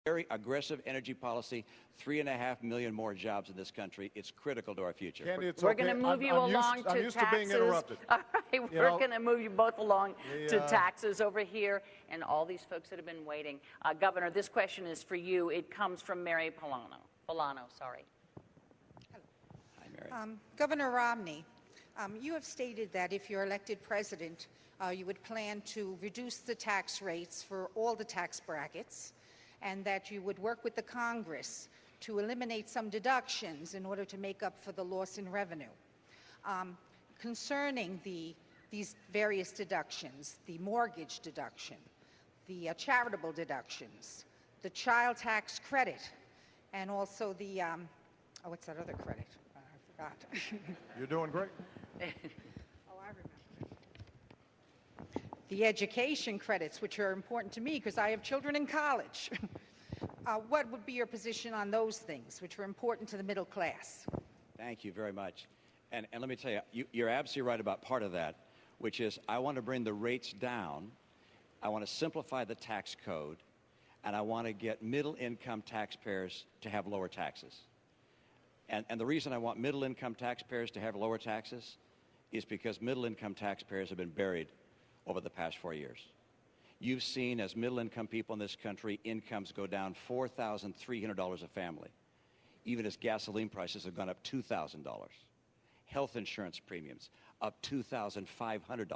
very aggressive energy policy, 3.5 million more jobs in this country. It's critical to our future. Candy, it's We're okay. going to move you along I'm to used taxes. to being interrupted. All right, we're going to move you both along to Yeah. taxes over here, and all these folks that have been waiting. Governor, this question is for you. It comes from Mary Polano. Sorry. Hi, Mary. Governor Romney, you have stated that if you're elected president, you would plan to reduce the tax rates for all the tax brackets, and that you would work with the Congress to eliminate some deductions in order to make up for the loss in revenue. Concerning these various deductions, the mortgage deduction, the charitable deductions, the child tax credit, and also the, what's that other credit? I forgot. You're doing great. Oh, I remember. The education credits, which are important to me because I have children in college. What would be your position on those things, which are important to the middle class? Thank you very much. And let me tell you, you're absolutely right about part of that, which is I want to bring the rates down. I want to simplify the tax code, and I want to get middle-income taxpayers to have lower taxes. And the reason I want middle-income taxpayers to have lower taxes is because middle-income taxpayers have been buried over the past 4 years. You've seen, as middle-income people in this country, incomes go down $4,300 a family, even as gasoline prices have gone up $2,000. Health insurance premiums up $2,500.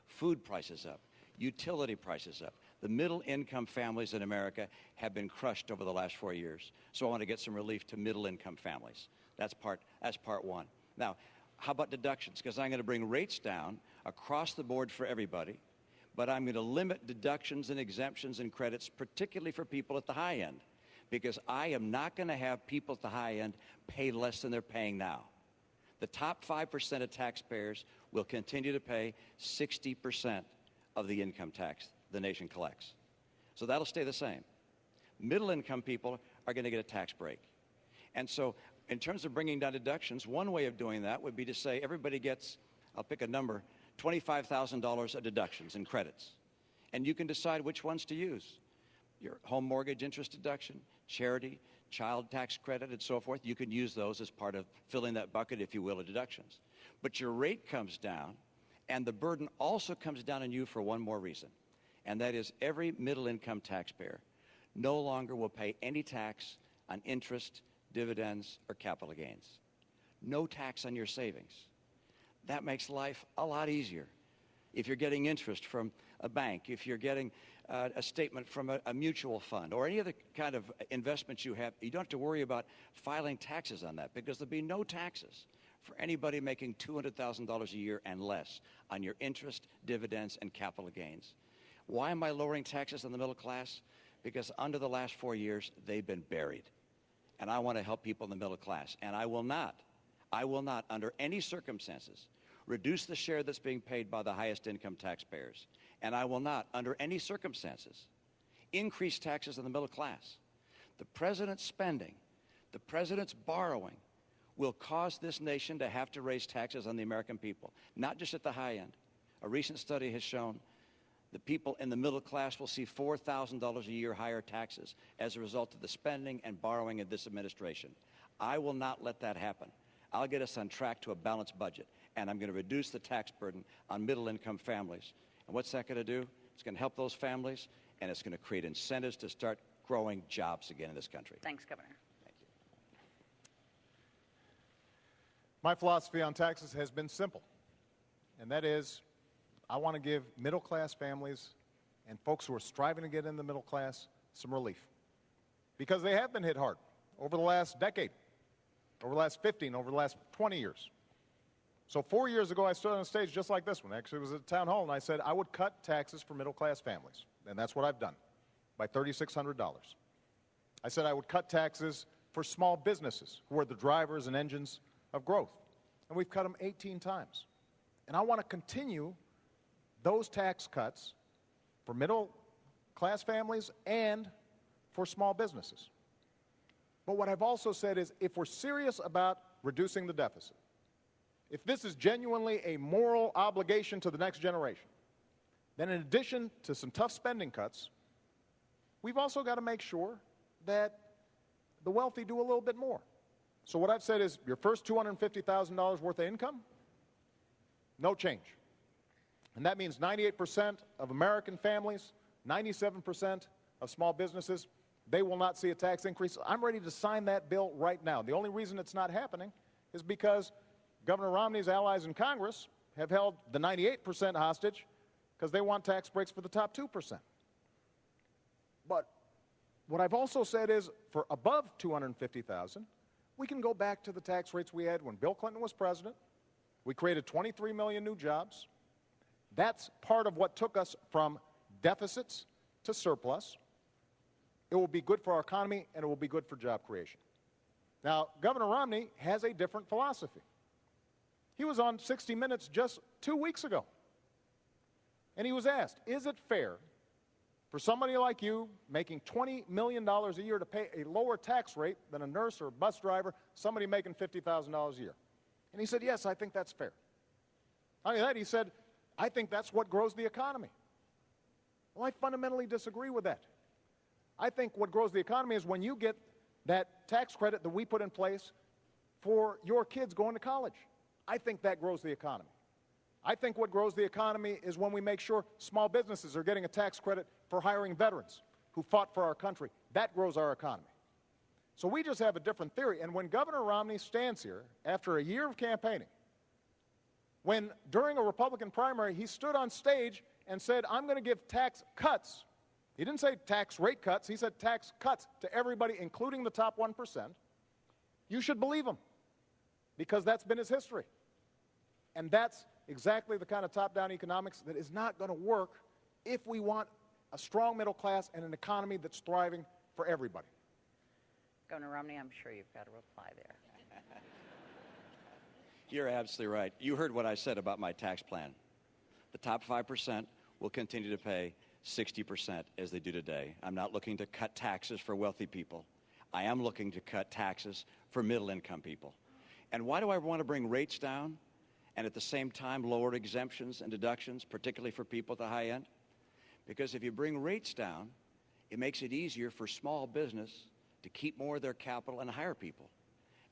Food prices up. Utility prices up. The middle-income families in America have been crushed over the last 4 years. So I want to get some relief to middle-income families. That's part one. Now, how about deductions? Because I'm going to bring rates down across the board for everybody, but I'm going to limit deductions and exemptions and credits, particularly for people at the high end, because I am not going to have people at the high end pay less than they're paying now. The top 5% of taxpayers will continue to pay 60% of the income tax the nation collects. So that'll stay the same. Middle-income people are going to get a tax break. And so in terms of bringing down deductions, one way of doing that would be to say everybody gets, I'll pick a number, $25,000 of deductions and credits. And you can decide which ones to use. Your home mortgage interest deduction, charity, child tax credit, and so forth. You can use those as part of filling that bucket, if you will, of deductions. But your rate comes down, and the burden also comes down on you for one more reason. And that is every middle-income taxpayer no longer will pay any tax on interest, dividends, or capital gains. No tax on your savings. That makes life a lot easier. If you're getting interest from a bank, if you're getting a statement from a mutual fund, or any other kind of investments you have, you don't have to worry about filing taxes on that, because there'll be no taxes for anybody making $200,000 a year and less on your interest, dividends, and capital gains. Why am I lowering taxes on the middle class? Because under the last 4 years, they've been buried. And I want to help people in the middle class. And I will not, under any circumstances, reduce the share that's being paid by the highest income taxpayers. And I will not, under any circumstances, increase taxes on the middle class. The president's spending, the president's borrowing, will cause this nation to have to raise taxes on the American people, not just at the high end. A recent study has shown the people in the middle class will see $4,000 a year higher taxes as a result of the spending and borrowing of this administration. I will not let that happen. I'll get us on track to a balanced budget, and I'm going to reduce the tax burden on middle-income families. And what's that going to do? It's going to help those families, and it's going to create incentives to start growing jobs again in this country. Thanks, Governor. Thank you. My philosophy on taxes has been simple, and that is I want to give middle-class families and folks who are striving to get in the middle class some relief, because they have been hit hard over the last decade, over the last 15, over the last 20 years. So 4 years ago, I stood on a stage just like this one. Actually, it was at a town hall, and I said I would cut taxes for middle-class families, and that's what I've done, by $3,600. I said I would cut taxes for small businesses, who are the drivers and engines of growth, and we've cut them 18 times. And I want to continue those tax cuts for middle-class families and for small businesses. But what I've also said is, if we're serious about reducing the deficit, if this is genuinely a moral obligation to the next generation, then in addition to some tough spending cuts, we've also got to make sure that the wealthy do a little bit more. So what I've said is your first $250,000 worth of income, no change. And that means 98% of American families, 97% of small businesses, they will not see a tax increase. I'm ready to sign that bill right now. The only reason it's not happening is because Governor Romney's allies in Congress have held the 98% hostage because they want tax breaks for the top 2%. But what I've also said is for above $250,000, we can go back to the tax rates we had when Bill Clinton was president. We created 23 million new jobs. That's part of what took us from deficits to surplus. It will be good for our economy, and it will be good for job creation. Now, Governor Romney has a different philosophy. He was on 60 Minutes just 2 weeks ago, and he was asked, is it fair for somebody like you making $20 million a year to pay a lower tax rate than a nurse or a bus driver, somebody making $50,000 a year? And he said, yes, I think that's fair. Not only that, he said, I think that's what grows the economy. Well, I fundamentally disagree with that. I think what grows the economy is when you get that tax credit that we put in place for your kids going to college. I think that grows the economy. I think what grows the economy is when we make sure small businesses are getting a tax credit for hiring veterans who fought for our country. That grows our economy. So we just have a different theory. And when Governor Romney stands here after a year of campaigning, when during a Republican primary he stood on stage and said, I'm going to give tax cuts. He didn't say tax rate cuts. He said tax cuts to everybody, including the top 1%. You should believe him, because that's been his history. And that's exactly the kind of top-down economics that is not going to work if we want a strong middle class and an economy that's thriving for everybody. Governor Romney, I'm sure you've got a reply there. You're absolutely right. You heard what I said about my tax plan. The top 5% will continue to pay 60% as they do today. I'm not looking to cut taxes for wealthy people. I am looking to cut taxes for middle-income people. And why do I want to bring rates down and at the same time lower exemptions and deductions, particularly for people at the high end? Because if you bring rates down, it makes it easier for small business to keep more of their capital and hire people.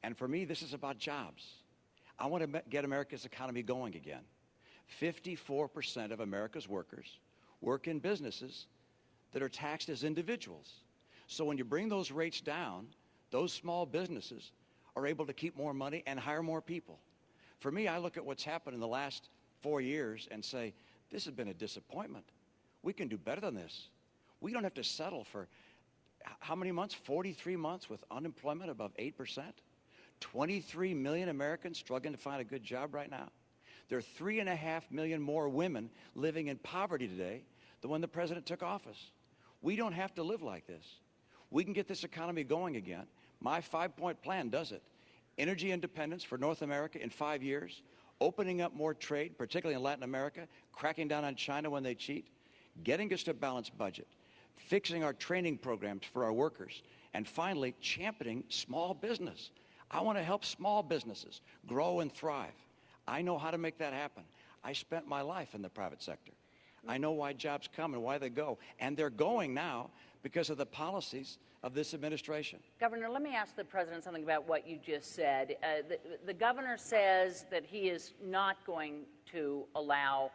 And for me, this is about jobs. I want to get America's economy going again. 54% of America's workers work in businesses that are taxed as individuals. So when you bring those rates down, those small businesses are able to keep more money and hire more people. For me, I look at what's happened in the last 4 years and say, this has been a disappointment. We can do better than this. We don't have to settle for how many months? 43 months with unemployment above 8%. 23 million Americans struggling to find a good job right now. There are 3.5 million more women living in poverty today than when the president took office. We don't have to live like this. We can get this economy going again. My 5-point plan does it. Energy independence for North America in 5 years, opening up more trade, particularly in Latin America, cracking down on China when they cheat, getting us to a balanced budget, fixing our training programs for our workers, and finally, championing small business. I want to help small businesses grow and thrive. I know how to make that happen. I spent my life in the private sector. I know why jobs come and why they go. And they're going now because of the policies of this administration. Governor, let me ask the president something about what you just said. The governor says that he is not going to allow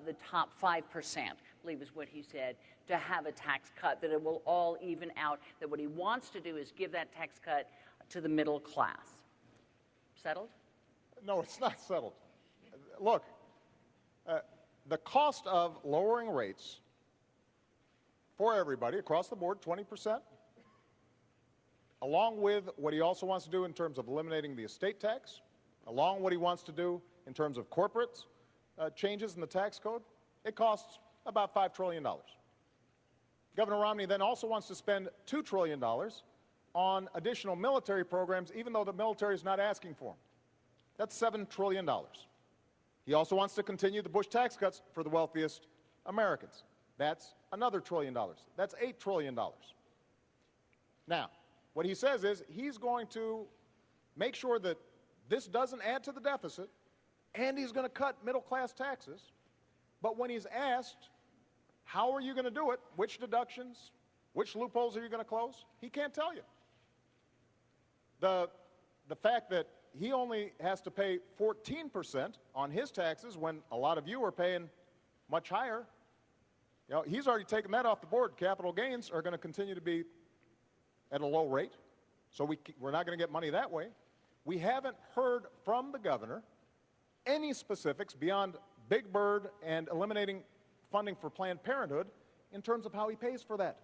the top 5%, I believe is what he said, to have a tax cut, that it will all even out, that what he wants to do is give that tax cut to the middle class. Settled? No, it's not settled. Look, the cost of lowering rates for everybody across the board, 20%, along with what he also wants to do in terms of eliminating the estate tax, along with what he wants to do in terms of corporate changes in the tax code, it costs about $5 trillion. Governor Romney then also wants to spend $2 trillion on additional military programs, even though the military is not asking for them. That's $7 trillion. He also wants to continue the Bush tax cuts for the wealthiest Americans. That's another $1 trillion. That's $8 trillion. Now, what he says is he's going to make sure that this doesn't add to the deficit, and he's going to cut middle-class taxes. But when he's asked, how are you going to do it, which deductions, Which loopholes are you going to close? He can't tell you. The fact that he only has to pay 14% on his taxes when a lot of you are paying much higher, you know, he's already taken that off the board. Capital gains are going to continue to be at a low rate, so we're not going to get money that way. We haven't heard from the governor any specifics beyond Big Bird and eliminating funding for Planned Parenthood in terms of how he pays for that.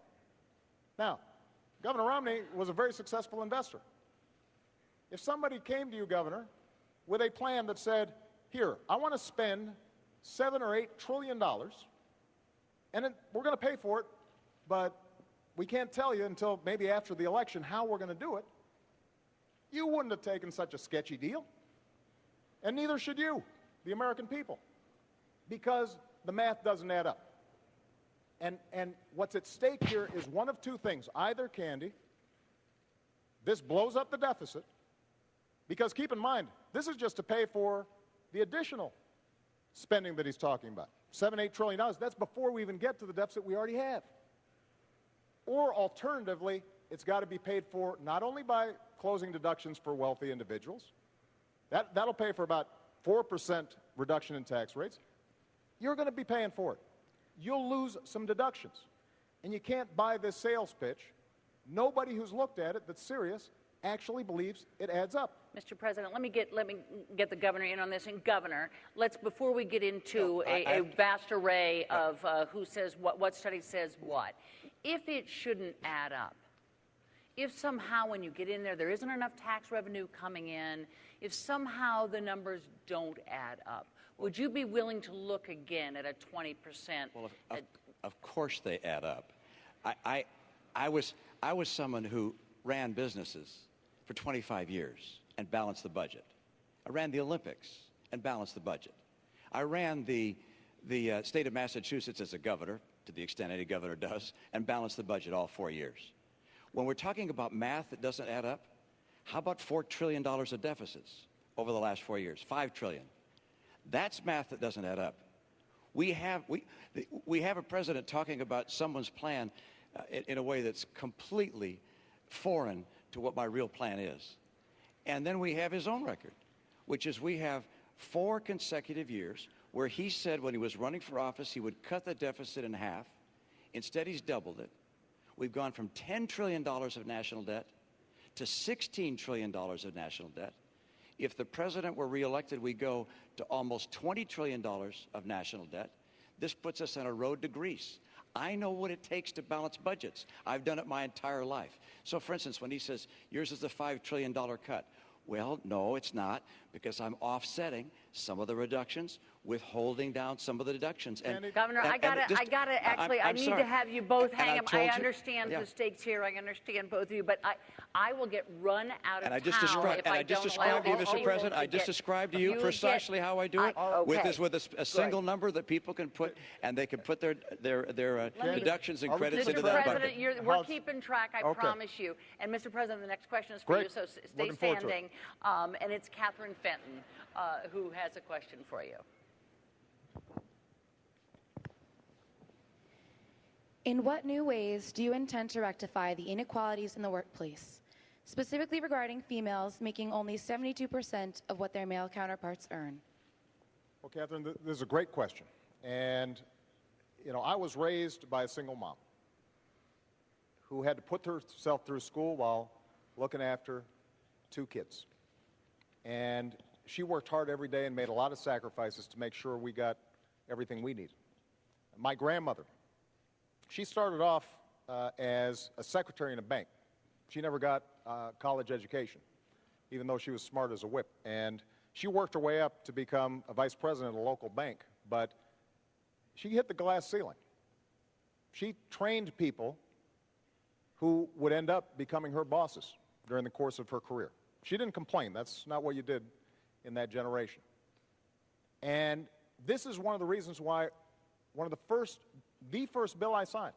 Now, Governor Romney was a very successful investor. If somebody came to you, Governor, with a plan that said, here, I want to spend $7 or $8 trillion, and we're going to pay for it, but we can't tell you until maybe after the election how we're going to do it, you wouldn't have taken such a sketchy deal. And neither should you, the American people, because the math doesn't add up. And what's at stake here is one of two things. Either, Candy, this blows up the deficit, because keep in mind, this is just to pay for the additional spending that he's talking about. $7-8 trillion, that's before we even get to the deficit we already have. Or alternatively, it's got to be paid for not only by closing deductions for wealthy individuals, that'll pay for about 4% reduction in tax rates. You're going to be paying for it. You'll lose some deductions. And you can't buy this sales pitch. Nobody who's looked at it that's serious actually believes it adds up. Mr. President, let me get the governor in on this. And Governor, before we get into a vast array of who says what study says what, if it shouldn't add up, if somehow when you get in there isn't enough tax revenue coming in, if somehow the numbers don't add up, would you be willing to look again at a 20%? Well, of course they add up. I was someone who ran businesses for 25 years and balanced the budget. I ran the Olympics and balanced the budget. I ran the state of Massachusetts as a governor, to the extent any governor does, and balanced the budget all 4 years. When we're talking about math that doesn't add up, how about $4 trillion of deficits over the last 4 years? $5 trillion. That's math that doesn't add up. We have a president talking about someone's plan in a way that's completely foreign to what my real plan is. And then we have his own record, which is we have 4 consecutive years where he said when he was running for office he would cut the deficit in half. Instead, he's doubled it. We've gone from $10 trillion of national debt to $16 trillion of national debt. If the president were reelected, we go to almost $20 trillion of national debt. This puts us on a road to Greece. I know what it takes to balance budgets. I've done it my entire life. So, for instance, when he says, yours is a $5 trillion cut, well, no, it's not, because I'm offsetting some of the reductions with holding down some of the deductions. And Governor, I need to have you both hang up. I understand the stakes here. I understand both of you, but I will get run out of town if I don't allow to you, Mr. President, I just described to you precisely how I do it with a single number that people can put, and they can put their deductions and credits into that bucket. Mr. President, we're keeping track, I promise you. And Mr. President, the next question is for you, so stay standing. And it's Catherine Fenton who has a question for you. In what new ways do you intend to rectify the inequalities in the workplace, specifically regarding females making only 72% of what their male counterparts earn? Well, Catherine, this is a great question. And, you know, I was raised by a single mom who had to put herself through school while looking after 2 kids. And she worked hard every day and made a lot of sacrifices to make sure we got everything we needed. My grandmother, she started off as a secretary in a bank. She never got a college education, even though she was smart as a whip. And she worked her way up to become a vice president of a local bank, but she hit the glass ceiling. She trained people who would end up becoming her bosses during the course of her career. She didn't complain. That's not what you did in that generation. And this is one of the reasons why the first bill I signed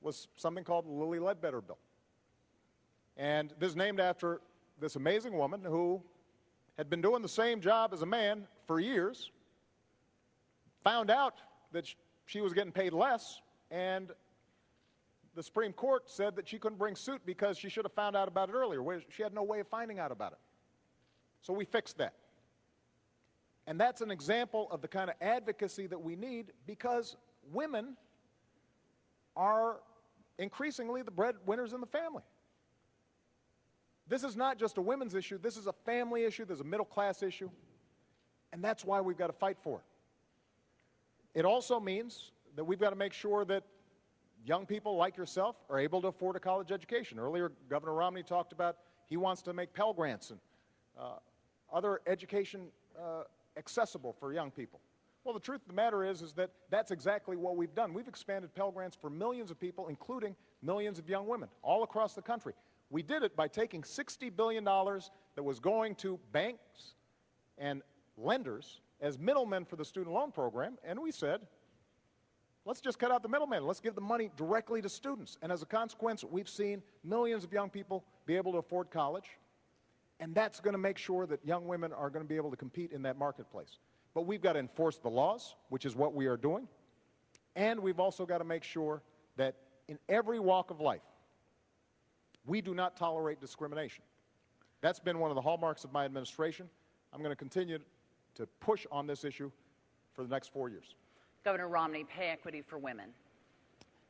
was something called the Lilly Ledbetter Bill. And this is named after this amazing woman who had been doing the same job as a man for years, found out that she was getting paid less, and the Supreme Court said that she couldn't bring suit because she should have found out about it earlier. She had no way of finding out about it. So we fixed that. And that's an example of the kind of advocacy that we need, because women are increasingly the breadwinners in the family. This is not just a women's issue. This is a family issue. There's a middle-class issue. And that's why we've got to fight for it. It also means that we've got to make sure that young people like yourself are able to afford a college education. Earlier, Governor Romney talked about he wants to make Pell Grants and other education accessible for young people. Well, the truth of the matter is that that's exactly what we've done. We've expanded Pell Grants for millions of people, including millions of young women all across the country. We did it by taking $60 billion that was going to banks and lenders as middlemen for the student loan program, and we said, let's just cut out the middleman. Let's give the money directly to students. And as a consequence, we've seen millions of young people be able to afford college, and that's going to make sure that young women are going to be able to compete in that marketplace. But we've got to enforce the laws, which is what we are doing, and we've also got to make sure that in every walk of life, we do not tolerate discrimination. That's been one of the hallmarks of my administration. I'm going to continue to push on this issue for the next 4 years. Governor Romney, pay equity for women.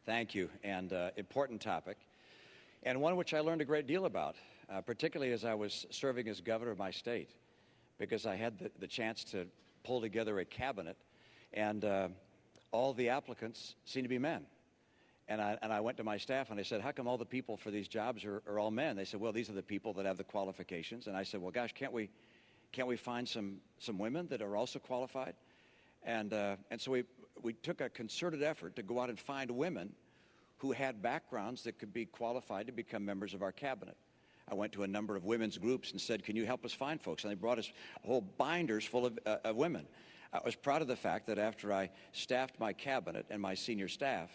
Thank you, and important topic, and one which I learned a great deal about, particularly as I was serving as governor of my state, because I had the chance to pull together a cabinet, and all the applicants seemed to be men. And I went to my staff and I said, how come all the people for these jobs are all men? They said, well, these are the people that have the qualifications. And I said, well, gosh, can't we find some women that are also qualified? And so we took a concerted effort to go out and find women who had backgrounds that could be qualified to become members of our cabinet. I went to a number of women's groups and said, can you help us find folks? And they brought us whole binders full of women. I was proud of the fact that after I staffed my cabinet and my senior staff,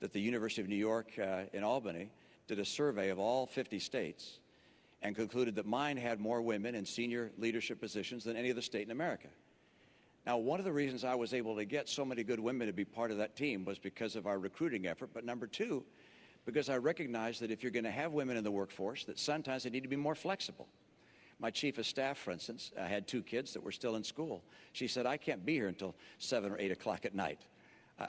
that the University of New York in Albany did a survey of all 50 states and concluded that mine had more women in senior leadership positions than any other state in America. Now, one of the reasons I was able to get so many good women to be part of that team was because of our recruiting effort, but number two, because I recognize that if you're going to have women in the workforce, that sometimes they need to be more flexible. My chief of staff, for instance, had 2 kids that were still in school. She said, I can't be here until 7 or 8 o'clock at night.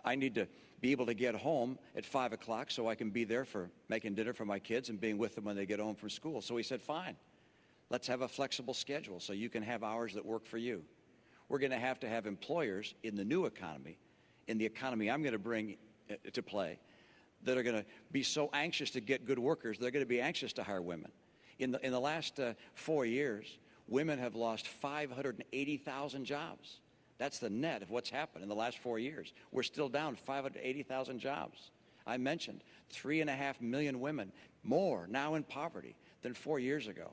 I need to be able to get home at 5 o'clock so I can be there for making dinner for my kids and being with them when they get home from school. So he said, fine, let's have a flexible schedule so you can have hours that work for you. We're going to have employers in the new economy, in the economy I'm going to bring to play, that are going to be so anxious to get good workers, they're going to be anxious to hire women. In the last 4 years, women have lost 580,000 jobs. That's the net of what's happened in the last 4 years. We're still down 580,000 jobs. I mentioned 3.5 million women more now in poverty than 4 years ago.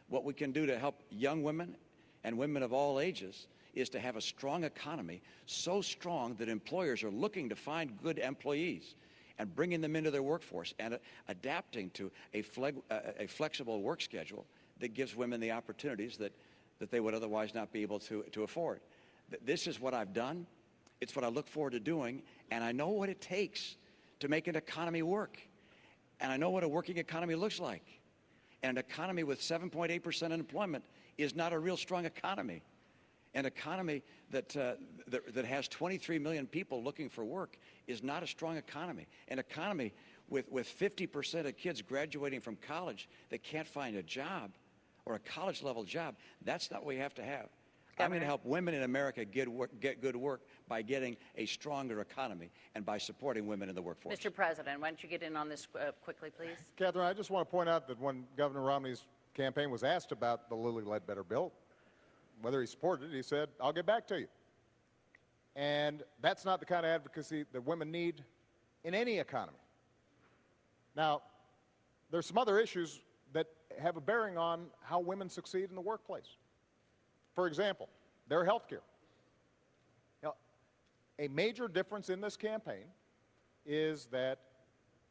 What we can do to help young women and women of all ages is to have a strong economy, so strong that employers are looking to find good employees and bringing them into their workforce and adapting to a flexible work schedule that gives women the opportunities that they would otherwise not be able to afford. This is what I've done. It's what I look forward to doing, and I know what it takes to make an economy work. And I know what a working economy looks like. And an economy with 7.8% unemployment is not a real strong economy. An economy that has 23 million people looking for work is not a strong economy. An economy with 50% of kids graduating from college that can't find a job or a college-level job, that's not what we have to have. I'm going to help women in America get good work by getting a stronger economy and by supporting women in the workforce. Mr. President, why don't you get in on this quickly, please? Catherine, I just want to point out that when Governor Romney's campaign was asked about the Lilly Ledbetter bill, whether he supported it, he said, I'll get back to you. And that's not the kind of advocacy that women need in any economy. Now, there's some other issues that have a bearing on how women succeed in the workplace. For example, their health care. Now, a major difference in this campaign is that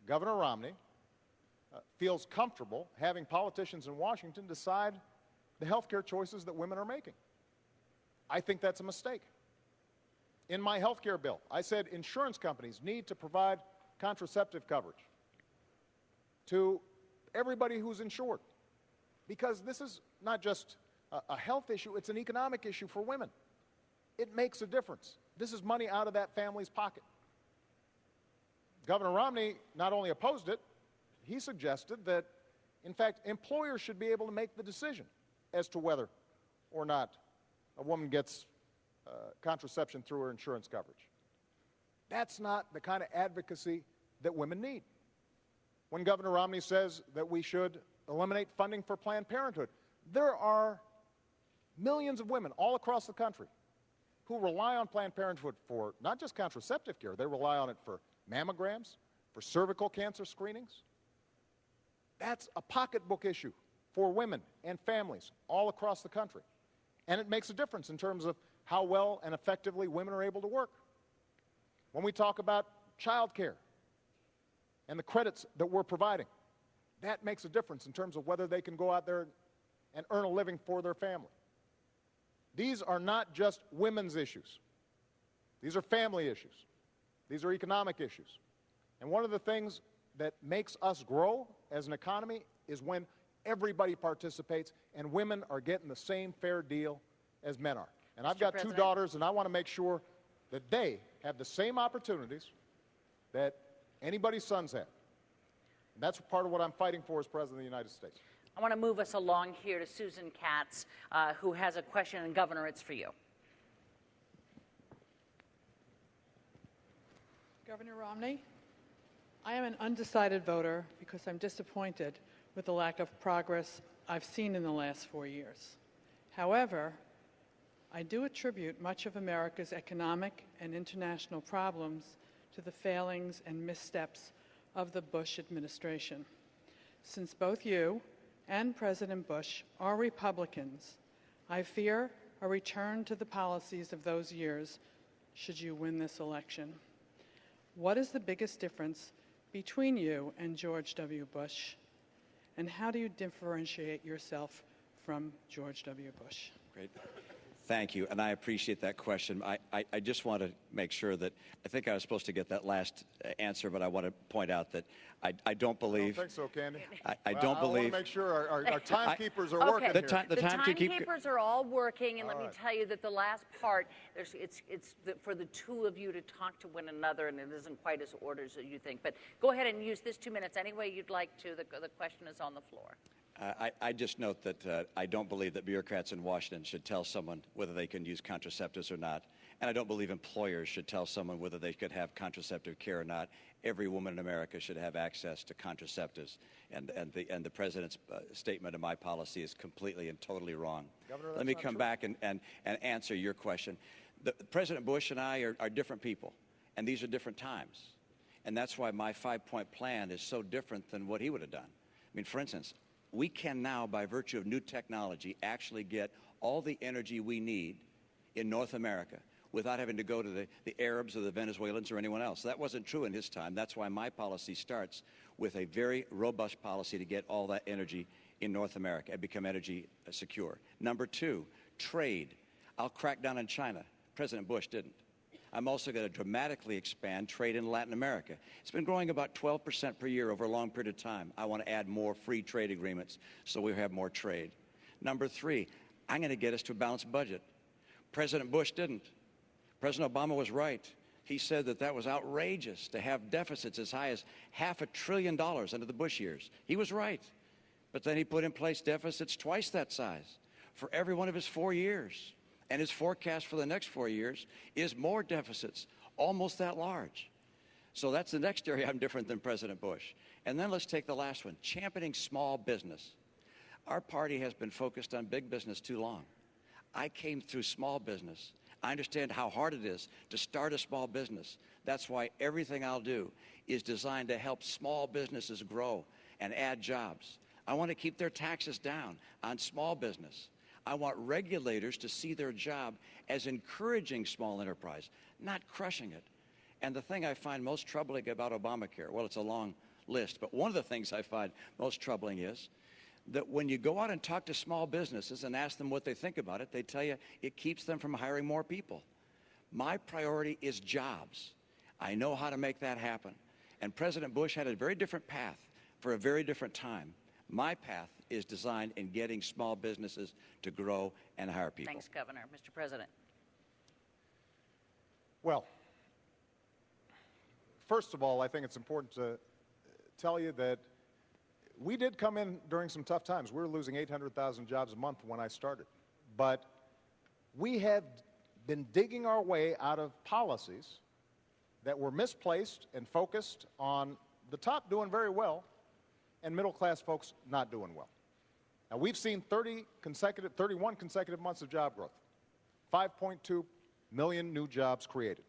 Governor Romney feels comfortable having politicians in Washington decide the health care choices that women are making. I think that's a mistake. In my health care bill, I said insurance companies need to provide contraceptive coverage to everybody who's insured. Because this is not just a health issue, it's an economic issue for women. It makes a difference. This is money out of that family's pocket. Governor Romney not only opposed it, he suggested that, in fact, employers should be able to make the decision as to whether or not a woman gets contraception through her insurance coverage. That's not the kind of advocacy that women need. When Governor Romney says that we should eliminate funding for Planned Parenthood, there are millions of women all across the country who rely on Planned Parenthood for not just contraceptive care, they rely on it for mammograms, for cervical cancer screenings. That's a pocketbook issue for women and families all across the country. And it makes a difference in terms of how well and effectively women are able to work. When we talk about child care and the credits that we're providing, that makes a difference in terms of whether they can go out there and earn a living for their family. These are not just women's issues. These are family issues. These are economic issues. And one of the things that makes us grow as an economy is when everybody participates and women are getting the same fair deal as men are. And I've got two daughters, and I want to make sure that they have the same opportunities that anybody's sons have. And that's part of what I'm fighting for as President of the United States. I want to move us along here to Susan Katz, who has a question, and Governor, it's for you. Governor Romney, I am an undecided voter because I'm disappointed with the lack of progress I've seen in the last 4 years. However, I do attribute much of America's economic and international problems to the failings and missteps of the Bush administration. Since both you and President Bush are Republicans, I fear a return to the policies of those years should you win this election. What is the biggest difference between you and George W. Bush, and how do you differentiate yourself from George W. Bush? Great. Thank you, and I appreciate that question. I just want to make sure that, I think I was supposed to get that last answer, but I want to point out that I don't believe... I don't think so, Candy. I don't believe... I want to make sure our timekeepers are Okay. working here. The timekeepers are all working, and let me right. tell you that the last part, for the two of you to talk to one another, and it isn't quite as ordered as you think. But go ahead and use this 2 minutes any way you'd like to. The question is on the floor. I just note that I don't believe that bureaucrats in Washington should tell someone whether they can use contraceptives or not. And I don't believe employers should tell someone whether they could have contraceptive care or not. Every woman in America should have access to contraceptives. And the president's statement of my policy is completely and totally wrong. Governor, let me come back and answer your question. President Bush and I are different people, and these are different times. And that's why my 5-point plan is so different than what he would have done. I mean, for instance, we can now, by virtue of new technology, actually get all the energy we need in North America without having to go to the Arabs or the Venezuelans or anyone else. That wasn't true in his time. That's why my policy starts with a very robust policy to get all that energy in North America and become energy secure. Number two, trade. I'll crack down on China. President Bush didn't. I'm also going to dramatically expand trade in Latin America. It's been growing about 12% per year over a long period of time. I want to add more free trade agreements so we have more trade. Number three, I'm going to get us to a balanced budget. President Bush didn't. President Obama was right. He said that was outrageous to have deficits as high as $500 billion under the Bush years. He was right. But then he put in place deficits twice that size for every one of his 4 years. And his forecast for the next 4 years is more deficits, almost that large. So that's the next area I'm different than President Bush. And then let's take the last one, championing small business. Our party has been focused on big business too long. I came through small business. I understand how hard it is to start a small business. That's why everything I'll do is designed to help small businesses grow and add jobs. I want to keep their taxes down on small business. I want regulators to see their job as encouraging small enterprise, not crushing it. And the thing I find most troubling about Obamacare, well, it's a long list, but one of the things I find most troubling is that when you go out and talk to small businesses and ask them what they think about it, they tell you it keeps them from hiring more people. My priority is jobs. I know how to make that happen. And President Bush had a very different path. for a very different time. My path is designed in getting small businesses to grow and hire people. Thanks, Governor. Mr. President. Well, first of all, I think it's important to tell you that we did come in during some tough times. We were losing 800,000 jobs a month when I started. But we have been digging our way out of policies that were misplaced and focused on the top doing very well and middle-class folks not doing well. Now, we've seen 31 consecutive months of job growth, 5.2 million new jobs created.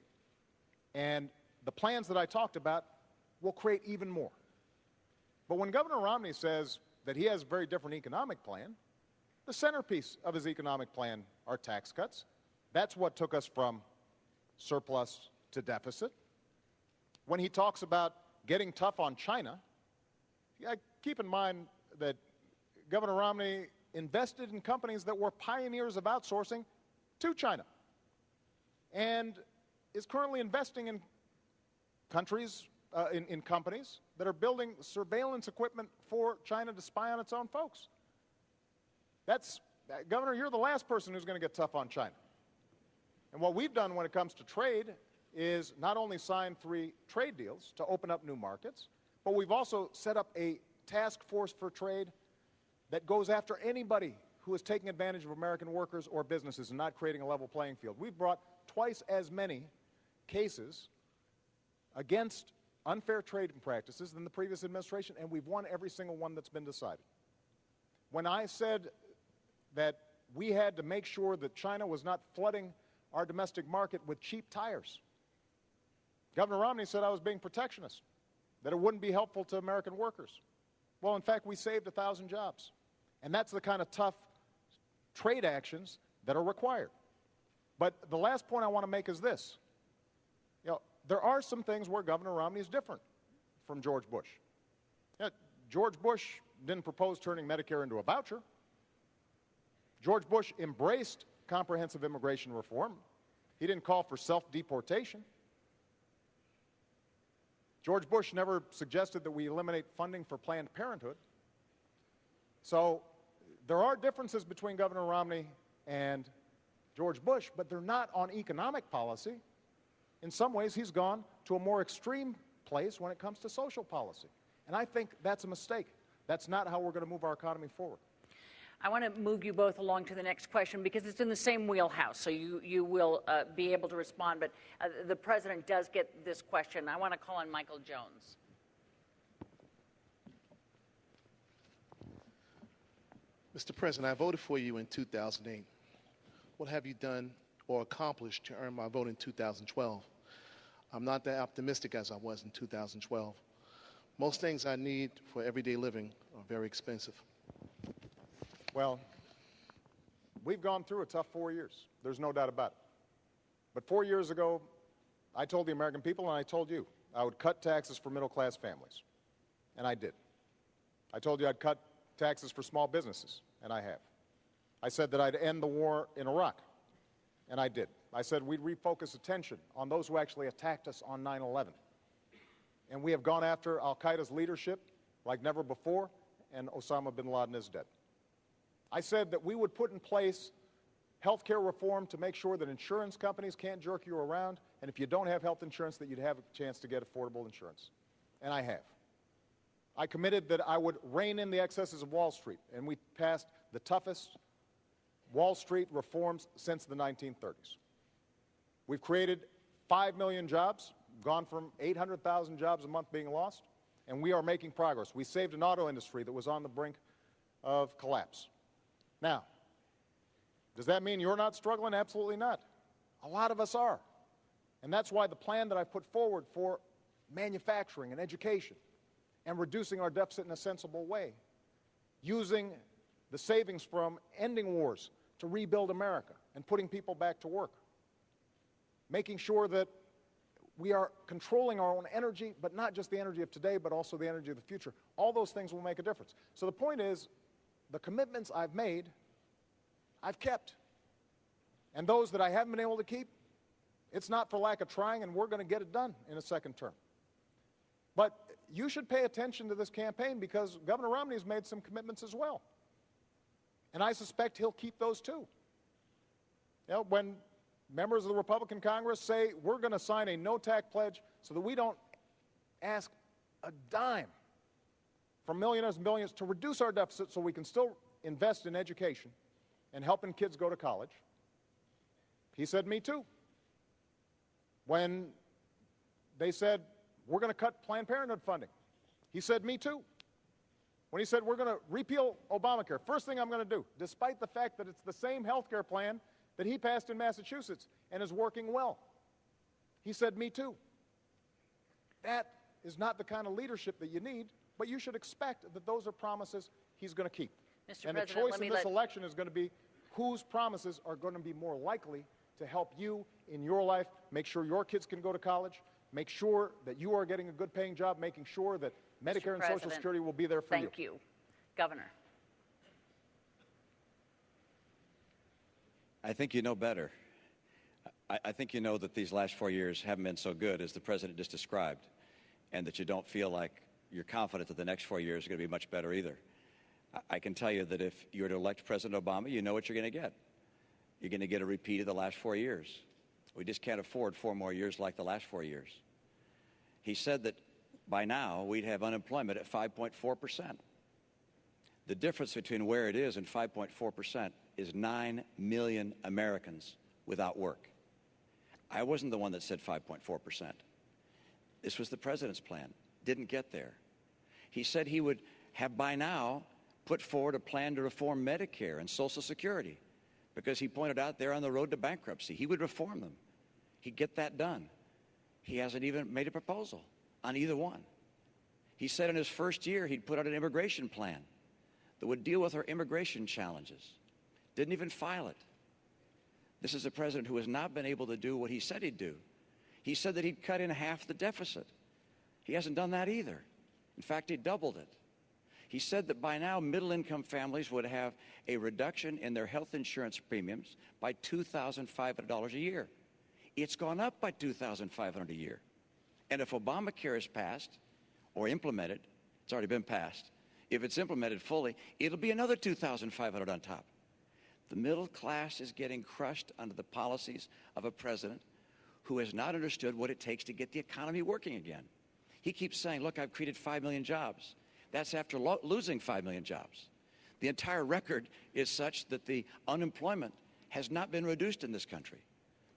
And the plans that I talked about will create even more. But when Governor Romney says that he has a very different economic plan, the centerpiece of his economic plan are tax cuts. That's what took us from surplus to deficit. When he talks about getting tough on China, keep in mind that Governor Romney invested in companies that were pioneers of outsourcing to China and is currently investing in countries, in companies that are building surveillance equipment for China to spy on its own folks. Governor, you're the last person who's going to get tough on China. And what we've done when it comes to trade is not only sign 3 trade deals to open up new markets, but we've also set up a task force for trade that goes after anybody who is taking advantage of American workers or businesses and not creating a level playing field. We've brought twice as many cases against unfair trading practices than the previous administration, and we've won every single one that's been decided. When I said that we had to make sure that China was not flooding our domestic market with cheap tires, Governor Romney said I was being protectionist, that it wouldn't be helpful to American workers. Well, in fact, we saved 1,000 jobs. And that's the kind of tough trade actions that are required. But the last point I want to make is this. There are some things where Governor Romney is different from George Bush. George Bush didn't propose turning Medicare into a voucher. George Bush embraced comprehensive immigration reform. He didn't call for self-deportation. George Bush never suggested that we eliminate funding for Planned Parenthood. So there are differences between Governor Romney and George Bush, but they're not on economic policy. In some ways, he's gone to a more extreme place when it comes to social policy. And I think that's a mistake. That's not how we're going to move our economy forward. I want to move you both along to the next question because it's in the same wheelhouse, so you will be able to respond. But the President does get this question. I want to call on Michael Jones. Mr. President, I voted for you in 2008. What have you done or accomplished to earn my vote in 2012? I'm not that optimistic as I was in 2012. Most things I need for everyday living are very expensive. Well, we've gone through a tough 4 years. There's no doubt about it. But 4 years ago, I told the American people, and I told you, I would cut taxes for middle-class families. And I did. I told you I'd cut taxes for small businesses, and I have. I said that I'd end the war in Iraq, and I did. I said we'd refocus attention on those who actually attacked us on 9/11. And we have gone after al-Qaeda's leadership like never before, and Osama bin Laden is dead. I said that we would put in place health care reform to make sure that insurance companies can't jerk you around, and if you don't have health insurance, that you'd have a chance to get affordable insurance. And I have. I committed that I would rein in the excesses of Wall Street, and we passed the toughest Wall Street reforms since the 1930s. We've created 5 million jobs, gone from 800,000 jobs a month being lost, and we are making progress. We saved an auto industry that was on the brink of collapse. Now, does that mean you're not struggling? Absolutely not. A lot of us are. And that's why the plan that I put forward for manufacturing and education and reducing our deficit in a sensible way, using the savings from ending wars to rebuild America and putting people back to work, making sure that we are controlling our own energy, but not just the energy of today, but also the energy of the future. All those things will make a difference. So the point is, the commitments I've made, I've kept. And those that I haven't been able to keep, it's not for lack of trying, and we're going to get it done in a second term. But you should pay attention to this campaign because Governor Romney has made some commitments as well. And I suspect he'll keep those too. You know, when members of the Republican Congress say we're going to sign a no-tax pledge so that we don't ask a dime from millionaires and billionaires to reduce our deficit so we can still invest in education and helping kids go to college, he said, me too. When they said, we're going to cut Planned Parenthood funding, he said, me too. When he said, we're going to repeal Obamacare, first thing I'm going to do, despite the fact that it's the same health care plan that he passed in Massachusetts and is working well, he said, me too. That is not the kind of leadership that you need, but you should expect that those are promises he's going to keep. Mr. And President, the choice in this election is going to be whose promises are going to be more likely to help you in your life, make sure your kids can go to college, make sure that you are getting a good paying job, making sure that Medicare and Social Security will be there for you. Thank you. Governor. I think you know better. I think you know that these last 4 years haven't been so good as the president just described, and that you don't feel like you're confident that the next 4 years are going to be much better either. I can tell you that if you were to elect President Obama, you know what you're going to get. You're going to get a repeat of the last 4 years. We just can't afford 4 more years like the last 4 years. He said that by now we'd have unemployment at 5.4%. The difference between where it is and 5.4% is 9 million Americans without work. I wasn't the one that said 5.4%. This was the president's plan. Didn't get there. He said he would have by now put forward a plan to reform Medicare and Social Security because he pointed out they're on the road to bankruptcy. He would reform them. He'd get that done. He hasn't even made a proposal on either one. He said in his first year he'd put out an immigration plan that would deal with our immigration challenges. Didn't even file it. This is a president who has not been able to do what he said he'd do. He said that he'd cut in half the deficit. He hasn't done that either. In fact, he doubled it. He said that by now middle-income families would have a reduction in their health insurance premiums by $2,500 a year. It's gone up by $2,500 a year. And if Obamacare is passed or implemented, it's already been passed, if it's implemented fully, it'll be another $2,500 on top. The middle class is getting crushed under the policies of a president who has not understood what it takes to get the economy working again. He keeps saying, look, I've created 5 million jobs. That's after losing 5 million jobs. The entire record is such that the unemployment has not been reduced in this country.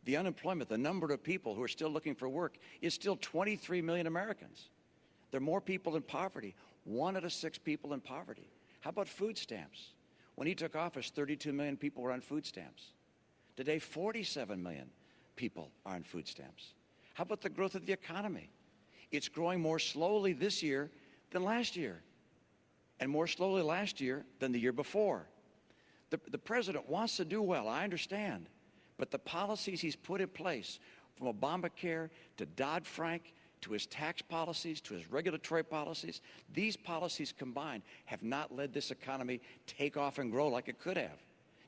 The unemployment, the number of people who are still looking for work, is still 23 million Americans. There are more people in poverty, 1 out of 6 people in poverty. How about food stamps? When he took office, 32 million people were on food stamps. Today, 47 million people are on food stamps. How about the growth of the economy? It's growing more slowly this year than last year, and more slowly last year than the year before. The president wants to do well, I understand, but the policies he's put in place, from Obamacare to Dodd-Frank, to his tax policies, to his regulatory policies, these policies combined have not led this economy take off and grow like it could have.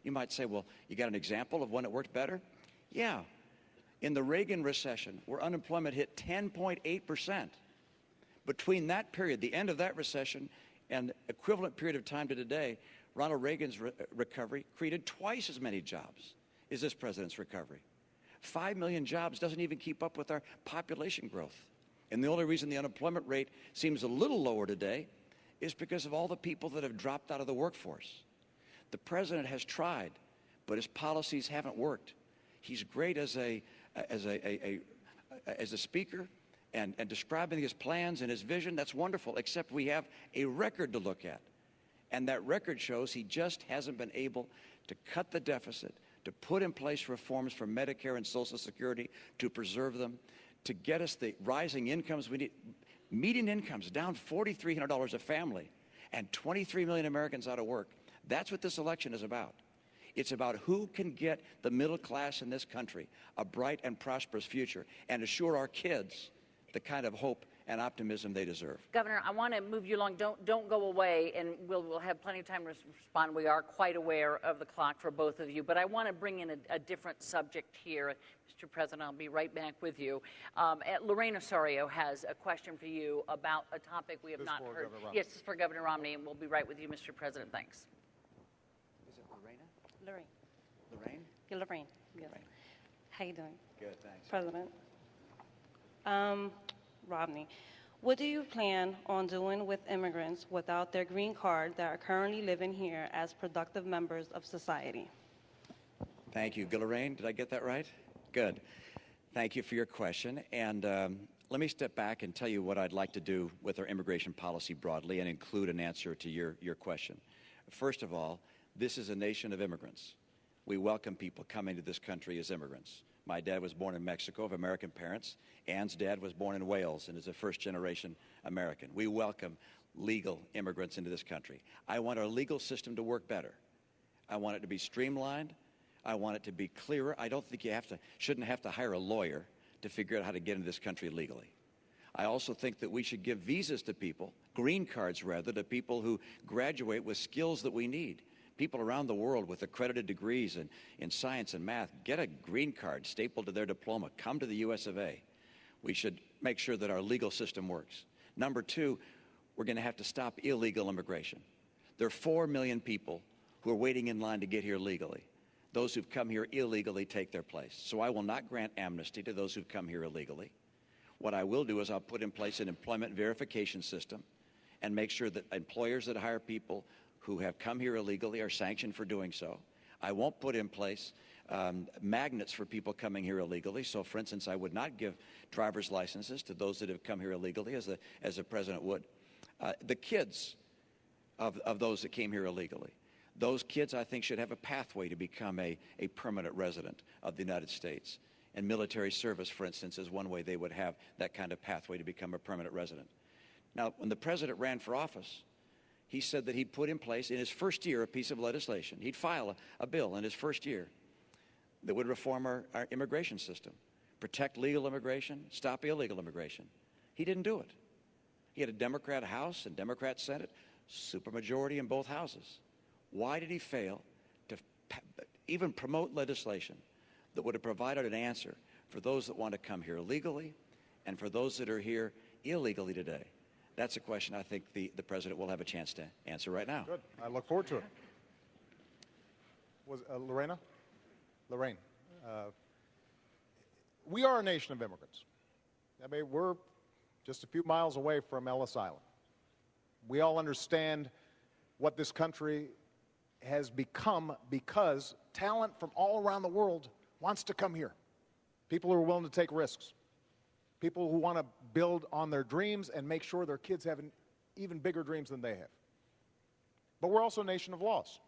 You might say, well, you got an example of when it worked better? Yeah. In the Reagan recession, where unemployment hit 10.8%, between that period, the end of that recession, and equivalent period of time to today, Ronald Reagan's recovery created twice as many jobs as this president's recovery. 5 million jobs doesn't even keep up with our population growth. And the only reason the unemployment rate seems a little lower today is because of all the people that have dropped out of the workforce. The president has tried, but his policies haven't worked. He's great as a speaker and describing his plans and his vision. That's wonderful, except we have a record to look at. And that record shows he just hasn't been able to cut the deficit, to put in place reforms for Medicare and Social Security, to preserve them, to get us the rising incomes we need. Median incomes down $4,300 a family, and 23 million Americans out of work. That's what this election is about. It's about who can get the middle class in this country a bright and prosperous future and assure our kids the kind of hope and optimism they deserve. Governor, I want to move you along. Don't go away, and we'll have plenty of time to respond. We are quite aware of the clock for both of you, but I want to bring in a different subject here. Mr. President, I'll be right back with you. Lorraine Osorio has a question for you about a topic we have not heard. Yes, this is for Governor Romney, and we'll be right with you, Mr. President. Thanks. Is it Lorena? Lorraine. Lorraine? Yeah, Lorraine. Yes. Lorraine. How you doing? Good, thanks. President. Romney, what do you plan on doing with immigrants without their green card that are currently living here as productive members of society? Thank you. Lorraine, did I get that right? Good. Thank you for your question. And let me step back and tell you what I'd like to do with our immigration policy broadly and include an answer to your question. First of all, this is a nation of immigrants. We welcome people coming to this country as immigrants. My dad was born in Mexico of American parents. Ann's dad was born in Wales and is a first-generation American. We welcome legal immigrants into this country. I want our legal system to work better. I want it to be streamlined. I want it to be clearer. I don't think shouldn't have to hire a lawyer to figure out how to get into this country legally. I also think that we should give visas to people, green cards rather, to people who graduate with skills that we need. People around the world with accredited degrees in science and math get a green card stapled to their diploma. Come to the US of A. We should make sure that our legal system works. Number two, we're going to have to stop illegal immigration. There are 4 million people who are waiting in line to get here legally. Those who've come here illegally take their place. So I will not grant amnesty to those who've come here illegally. What I will do is I'll put in place an employment verification system and make sure that employers that hire people who have come here illegally are sanctioned for doing so. I won't put in place magnets for people coming here illegally. So, for instance, I would not give driver's licenses to those that have come here illegally, as the president would. The kids of those that came here illegally, those kids, I think, should have a pathway to become a permanent resident of the United States. And military service, for instance, is one way they would have that kind of pathway to become a permanent resident. Now, when the president ran for office, he said that he'd put in place in his first year a piece of legislation. He'd file a bill in his first year that would reform our immigration system, protect legal immigration, stop illegal immigration. He didn't do it. He had a Democrat House and Democrat Senate, supermajority in both houses. Why did he fail to even promote legislation that would have provided an answer for those that want to come here legally and for those that are here illegally today? That's a question I think the president will have a chance to answer right now. Good. I look forward to it. Was Lorena? Lorraine. We are a nation of immigrants. I mean, we're just a few miles away from Ellis Island. We all understand what this country has become because talent from all around the world wants to come here. People who are willing to take risks. People who want to build on their dreams and make sure their kids have even bigger dreams than they have. But we're also a nation of laws.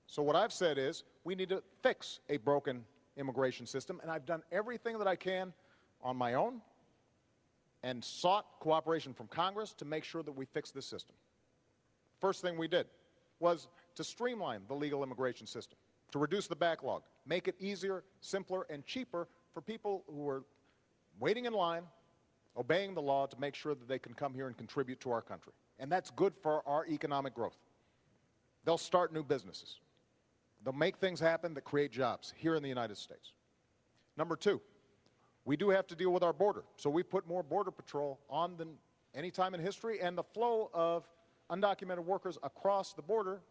So what I've said is we need to fix a broken immigration system, and I've done everything that I can on my own and sought cooperation from Congress to make sure that we fix this system. First thing we did was to streamline the legal immigration system, to reduce the backlog, make it easier, simpler, and cheaper for people who are waiting in line, obeying the law to make sure that they can come here and contribute to our country. And that's good for our economic growth. They'll start new businesses. They'll make things happen that create jobs here in the United States. Number two, we do have to deal with our border. So we put more Border Patrol on than any time in history, and the flow of undocumented workers across the border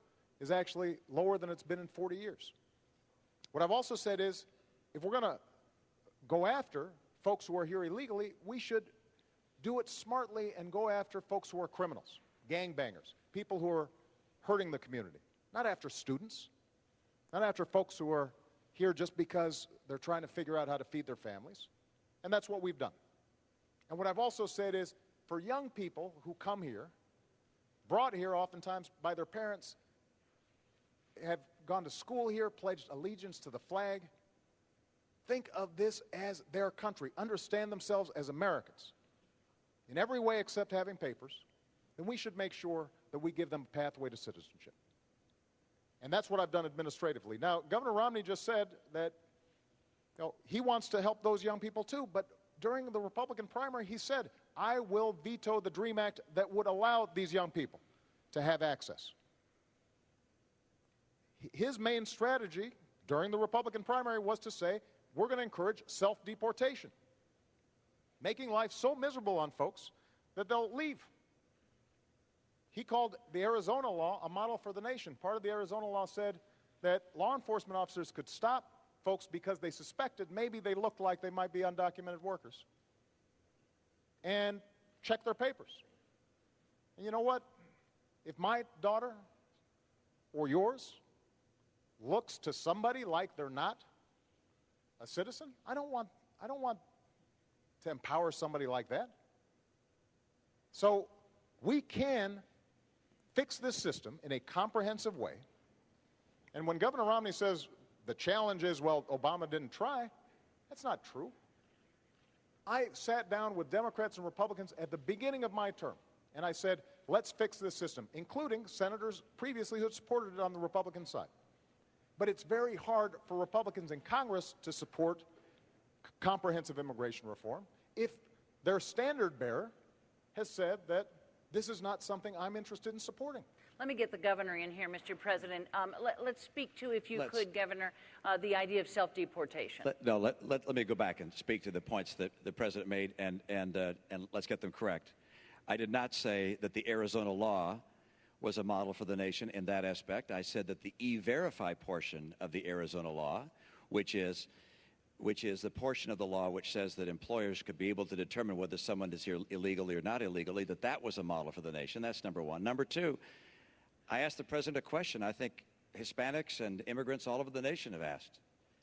is actually lower than it's been in 40 years. What I've also said is, if we're going to go after folks who are here illegally, we should do it smartly and go after folks who are criminals, gangbangers, people who are hurting the community, not after students, not after folks who are here just because they're trying to figure out how to feed their families. And that's what we've done. And what I've also said is, for young people who come here, brought here oftentimes by their parents, have gone to school here, pledged allegiance to the flag, think of this as their country, understand themselves as Americans in every way except having papers, then we should make sure that we give them a pathway to citizenship. And that's what I've done administratively. Now, Governor Romney just said that he wants to help those young people too, but during the Republican primary, he said, I will veto the DREAM Act that would allow these young people to have access. His main strategy during the Republican primary was to say, we're going to encourage self-deportation, making life so miserable on folks that they'll leave. He called the Arizona law a model for the nation. Part of the Arizona law said that law enforcement officers could stop folks because they suspected maybe they looked like they might be undocumented workers and check their papers. And you know what? If my daughter or yours looks to somebody like they're not a citizen, I don't want to empower somebody like that. So we can fix this system in a comprehensive way. And when Governor Romney says the challenge is, well, Obama didn't try, that's not true. I sat down with Democrats and Republicans at the beginning of my term, and I said, let's fix this system, including senators previously who had supported it on the Republican side. But it's very hard for Republicans in Congress to support comprehensive immigration reform if their standard bearer has said that this is not something I'm interested in supporting. Let me get the governor in here, Mr. President. Let's speak to, if you could, Governor, the idea of self-deportation. Let me go back and speak to the points that the president made, and let's get them correct. I did not say that the Arizona law was a model for the nation in that aspect. I said that the E-Verify portion of the Arizona law, which is the portion of the law which says that employers could be able to determine whether someone is here illegally or not illegally, that was a model for the nation. That's number one. Number two, I asked the president a question I think Hispanics and immigrants all over the nation have asked.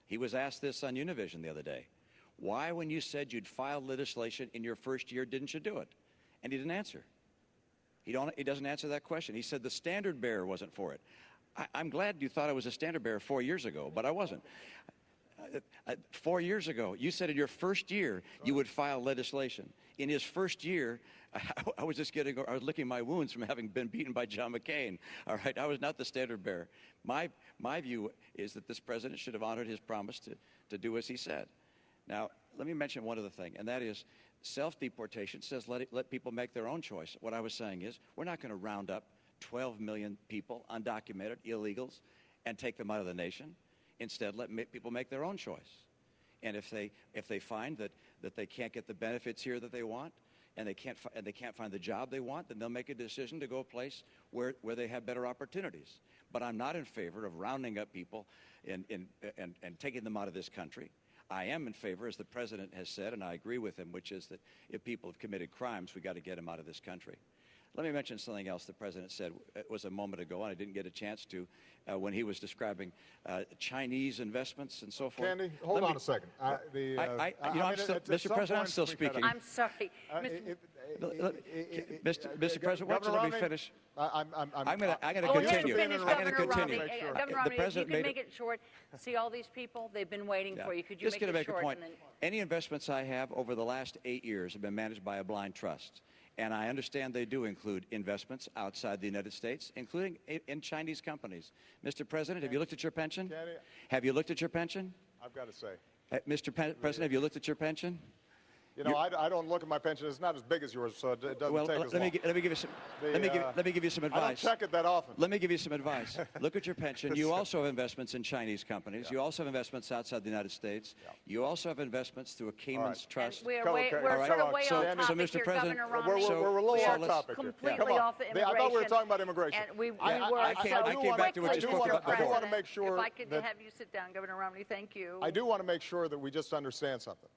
He was asked this on Univision the other day. Why, when you said you'd file legislation in your first year, didn't you do it? And he didn't answer. He doesn't answer that question. He said the standard bearer wasn't for it. I'm glad you thought I was a standard bearer 4 years ago, but I wasn't. 4 years ago, you said in your first year you would file legislation. In his first year, I was licking my wounds from having been beaten by John McCain. All right, I was not the standard bearer. My view is that this president should have honored his promise to do as he said. Now, let me mention one other thing, and that is self-deportation says let people make their own choice. What I was saying is we're not going to round up 12 million people, undocumented, illegals, and take them out of the nation. Instead, let people make their own choice. And if they find that they can't get the benefits here that they want, and they can't find the job they want, then they'll make a decision to go a place where they have better opportunities. But I'm not in favor of rounding up people and taking them out of this country. I am in favor, as the president has said, and I agree with him, which is that if people have committed crimes, we got to get them out of this country. Let me mention something else the president said. It was a moment ago, and I didn't get a chance to, when he was describing Chinese investments and so forth. Candy, hold on a second. Mr. President, I'm still speaking. I'm sorry. Mr. President, why don't you let me finish? I'm going to continue. I'm going to continue. Governor Romney, if you can make it short. See all these people? They've been waiting for you. Could you just make it short? A point. Any investments I have over the last 8 years have been managed by a blind trust. And I understand they do include investments outside the United States, including in Chinese companies. Mr. President, have you looked at your pension? Have you looked at your pension? I've got to say. Mr. President, have you looked at your pension? You know, I don't look at my pension. It's not as big as yours, so it doesn't take as long. Let me give you some. Let me give you some advice. I don't check it that often. Let me give you some advice. Look at your pension. You also have investments in Chinese companies. You also have investments outside the United States. You also have investments through a Cayman's trust. We're sort of way off topic Mr. here, President, Governor Romney. We're a little off topic. Completely off the immigration. I thought we were talking about immigration. And I came back to what you spoke about before. I do want to make sure. If I could have you sit down, Governor Romney, thank you. I do want to make sure that we just understand something.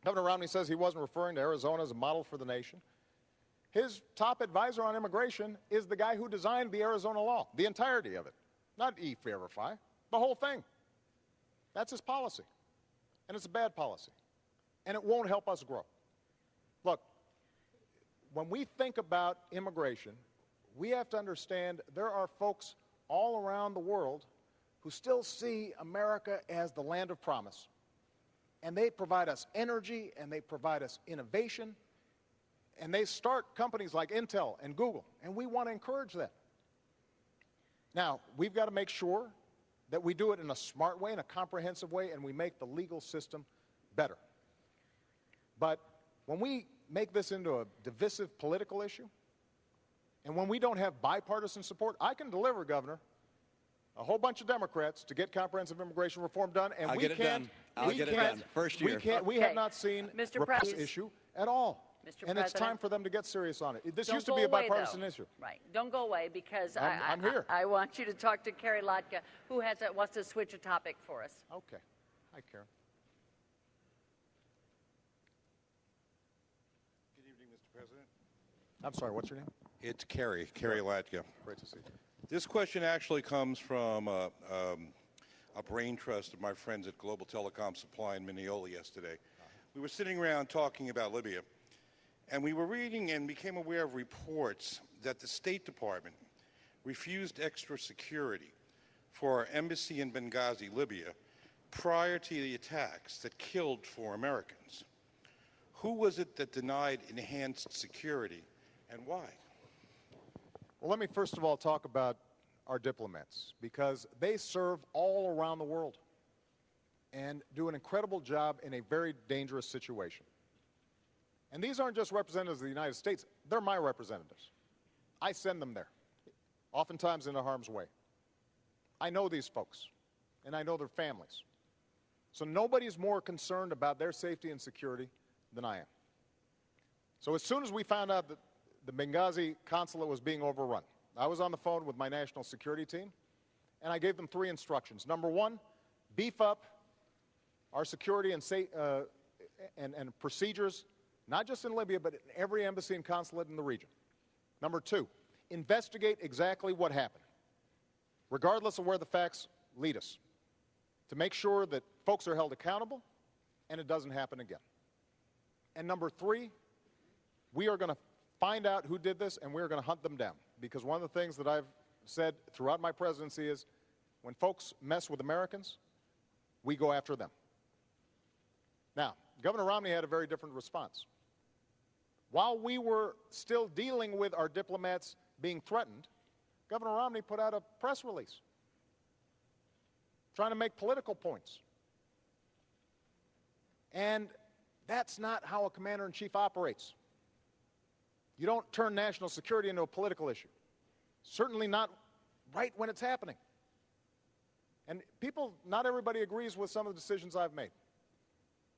Governor Romney says he wasn't referring to Arizona as a model for the nation. His top advisor on immigration is the guy who designed the Arizona law, the entirety of it, not E-Verify, the whole thing. That's his policy, and it's a bad policy, and it won't help us grow. Look, when we think about immigration, we have to understand there are folks all around the world who still see America as the land of promise. And they provide us energy, and they provide us innovation, and they start companies like Intel and Google, and we want to encourage that. Now, we've got to make sure that we do it in a smart way, in a comprehensive way, and we make the legal system better. But when we make this into a divisive political issue, and when we don't have bipartisan support, I can deliver, Governor, a whole bunch of Democrats to get comprehensive immigration reform done, and I'll we get it can't. done. I'll get it done. First year. We have not seen Mr. repeal President. this issue at all. Mr. And it's time President. for them to get serious on it. This Don't used to go be a away, bipartisan though. issue. Right. Don't go away because I'm here. I want you to talk to Carrie Lotka, who wants to switch a topic for us. Okay. Hi, Karen. Good evening, Mr. President. I'm sorry, what's your name? It's Kerry Latka. Great to see you. This question actually comes from a brain trust of my friends at Global Telecom Supply in Mineola yesterday. We were sitting around talking about Libya, and we were reading and became aware of reports that the State Department refused extra security for our embassy in Benghazi, Libya, prior to the attacks that killed 4 Americans. Who was it that denied enhanced security, and why? Well, let me first of all talk about our diplomats, because they serve all around the world and do an incredible job in a very dangerous situation. And these aren't just representatives of the United States, they're my representatives. I send them there, oftentimes into harm's way. I know these folks, and I know their families. So nobody's more concerned about their safety and security than I am. So as soon as we found out that the Benghazi consulate was being overrun, I was on the phone with my national security team, and I gave them 3 instructions. Number 1, beef up our security and procedures, not just in Libya, but in every embassy and consulate in the region. Number 2, investigate exactly what happened, regardless of where the facts lead us, to make sure that folks are held accountable and it doesn't happen again. And number 3, we are going to find out who did this, and we're going to hunt them down. Because one of the things that I've said throughout my presidency is when folks mess with Americans, we go after them. Now, Governor Romney had a very different response. While we were still dealing with our diplomats being threatened, Governor Romney put out a press release trying to make political points. And that's not how a commander-in-chief operates. You don't turn national security into a political issue. Certainly not right when it's happening. And not everybody agrees with some of the decisions I've made.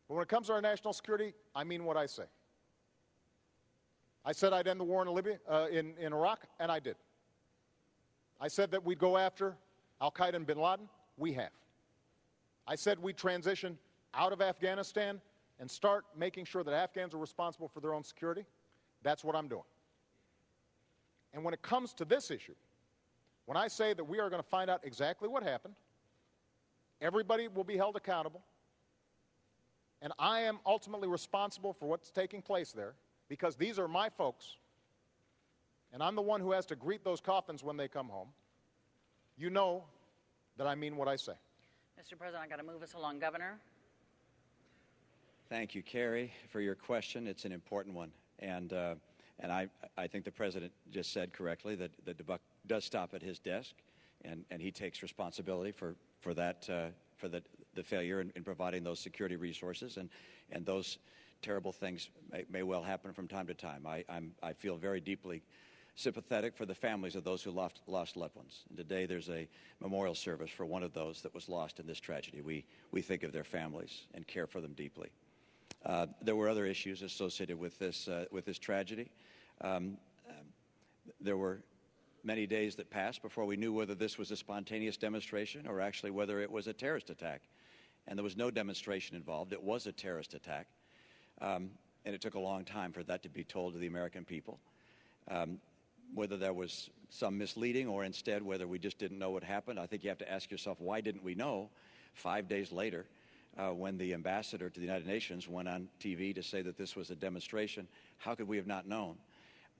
But when it comes to our national security, I mean what I say. I said I'd end the war in Libya, in Iraq, and I did. I said that we'd go after al-Qaeda and bin Laden. We have. I said we'd transition out of Afghanistan and start making sure that Afghans are responsible for their own security. That's what I'm doing. And when it comes to this issue, when I say that we are going to find out exactly what happened, everybody will be held accountable, and I am ultimately responsible for what's taking place there, because these are my folks, and I'm the one who has to greet those coffins when they come home. You know that I mean what I say. Mr. President, I've got to move us along. Governor? Thank you, Carrie, for your question. It's an important one. And I think the President just said correctly that the buck does stop at his desk, and he takes responsibility for that, for the failure in providing those security resources, and those terrible things may well happen from time to time. I feel very deeply sympathetic for the families of those who lost loved ones. And today there's a memorial service for one of those that was lost in this tragedy. We think of their families and care for them deeply. There were other issues associated with this tragedy. There were many days that passed before we knew whether this was a spontaneous demonstration or actually whether it was a terrorist attack. And there was no demonstration involved. It was a terrorist attack. And it took a long time for that to be told to the American people. Whether there was some misleading or instead whether we just didn't know what happened, I think you have to ask yourself, why didn't we know 5 days later when the ambassador to the United Nations went on TV to say that this was a demonstration? How could we have not known?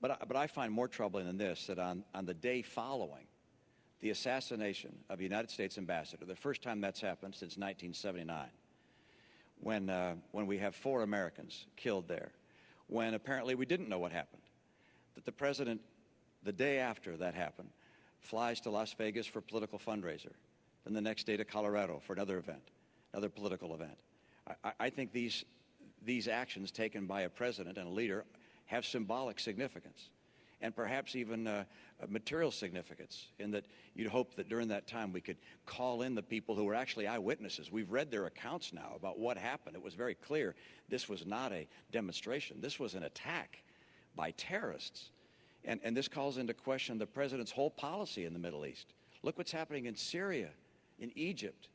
But I find more troubling than this, that on the day following the assassination of a United States ambassador, the first time that's happened since 1979, when we have 4 Americans killed there, when apparently we didn't know what happened, that the President, the day after that happened, flies to Las Vegas for a political fundraiser, then the next day to Colorado for another event, another political event. I think these these actions taken by a president and a leader have symbolic significance, and perhaps even material significance, in that you'd hope that during that time we could call in the people who were actually eyewitnesses. We've read their accounts now about what happened. It was very clear this was not a demonstration. This was an attack by terrorists. And this calls into question the president's whole policy in the Middle East. Look what's happening in Syria, in Egypt,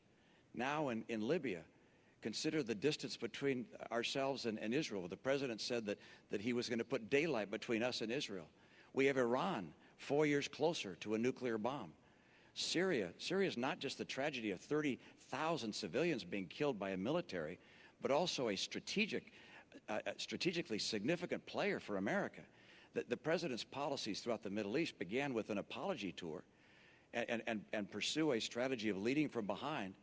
now in Libya. Consider the distance between ourselves and Israel. The president said that he was going to put daylight between us and Israel. We have Iran 4 years closer to a nuclear bomb. Syria is not just the tragedy of 30,000 civilians being killed by a military, but also a strategically significant player for America. The president's policies throughout the Middle East began with an apology tour and pursue a strategy of leading from behind,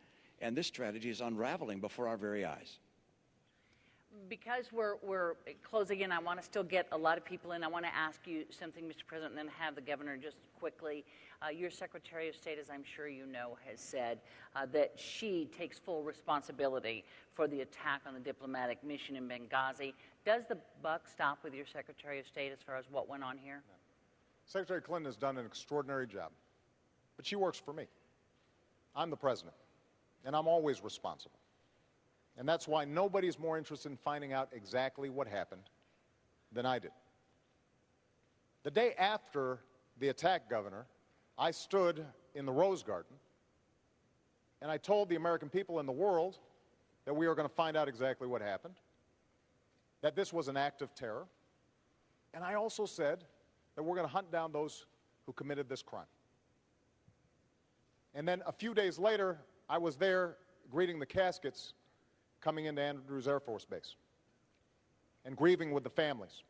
and this strategy is unraveling before our very eyes. Because we're closing in, I want to still get a lot of people in. I want to ask you something, Mr. President, and then have the governor just quickly. Your Secretary of State, as I'm sure you know, has said that she takes full responsibility for the attack on the diplomatic mission in Benghazi. Does the buck stop with your Secretary of State as far as what went on here? Secretary Clinton has done an extraordinary job, but she works for me. I'm the president, and I'm always responsible. And that's why nobody's more interested in finding out exactly what happened than I did. The day after the attack, Governor, I stood in the Rose Garden and I told the American people and the world that we were going to find out exactly what happened, that this was an act of terror, and I also said that we're going to hunt down those who committed this crime. And then a few days later, I was there greeting the caskets coming into Andrews Air Force Base and grieving with the families.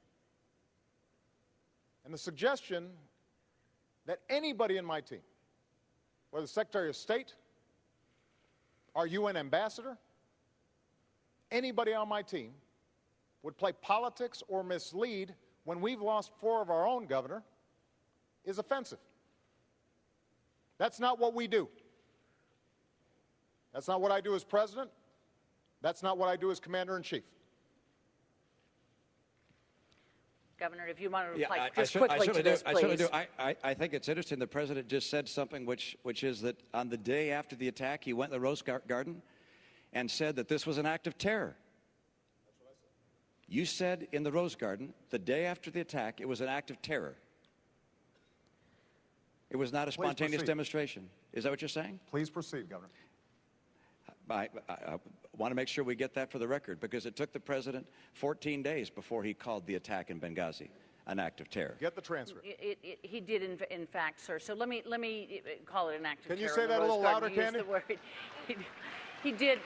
And the suggestion that anybody in my team, whether the Secretary of State, our UN ambassador, anybody on my team would play politics or mislead when we've lost 4 of our own, Governor, is offensive. That's not what we do. That's not what I do as president. That's not what I do as commander-in-chief. Governor, if you want to Yeah, reply I just quickly to this, I please. certainly do. I think it's interesting the president just said something which is that on the day after the attack, he went to the Rose Garden and said that this was an act of terror. That's what I said. You said in the Rose Garden, the day after the attack, it was an act of terror. It was not a spontaneous demonstration. Is that what you're saying? Please proceed, Governor. I want to make sure we get that for the record, because it took the president 14 days before he called the attack in Benghazi an act of terror. Get the transcript. He did, in fact, sir. So let me call it an act of terror. Can you say that a little louder, Candy? He did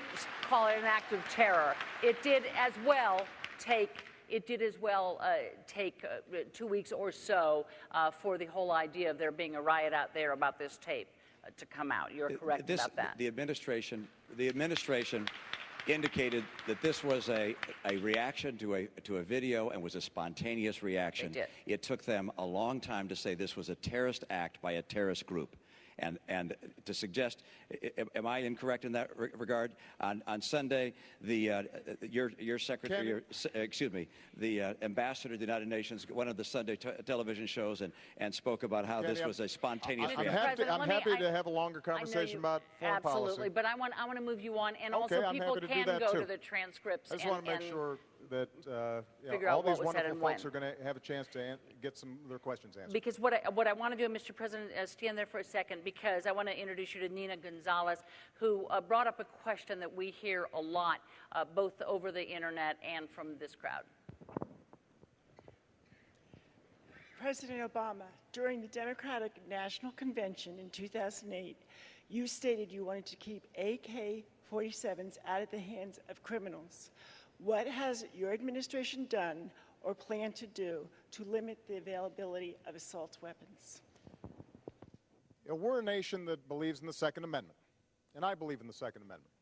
call it an act of terror. It did as well take 2 weeks or so for the whole idea of there being a riot out there about this tape to come out. You're correct about that. The administration indicated that this was a reaction to a video and was a spontaneous reaction. They did. It took them a long time to say this was a terrorist act by a terrorist group. And to suggest, am I incorrect in that regard? On Sunday, your secretary, the ambassador of the United Nations went on the Sunday television shows and spoke about how this was a spontaneous reaction. I'm happy to have a longer conversation about foreign policy. Absolutely, but I want to move you on, and Okay, also I'm people happy to can do that go too. to the transcripts. I just want to make sure that figure all out what these was said wonderful and folks when. are going to have a chance to get some of their questions answered. Because what I want to do, Mr. President, stand there for a second, because I want to introduce you to Nina Gonzalez, who brought up a question that we hear a lot, both over the internet and from this crowd. President Obama, during the Democratic National Convention in 2008, you stated you wanted to keep AK-47s out of the hands of criminals. What has your administration done or plan to do to limit the availability of assault weapons? We're a nation that believes in the Second Amendment, and I believe in the Second Amendment.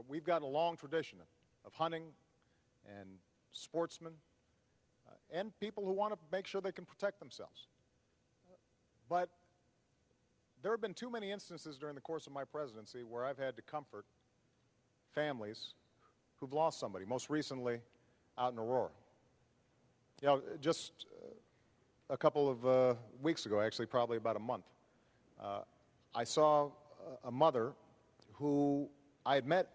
We've got a long tradition of hunting and sportsmen and people who want to make sure they can protect themselves. But there have been too many instances during the course of my presidency where I've had to comfort families who've lost somebody, most recently out in Aurora. You know, just a couple of weeks ago, actually probably about a month, I saw a mother who I had met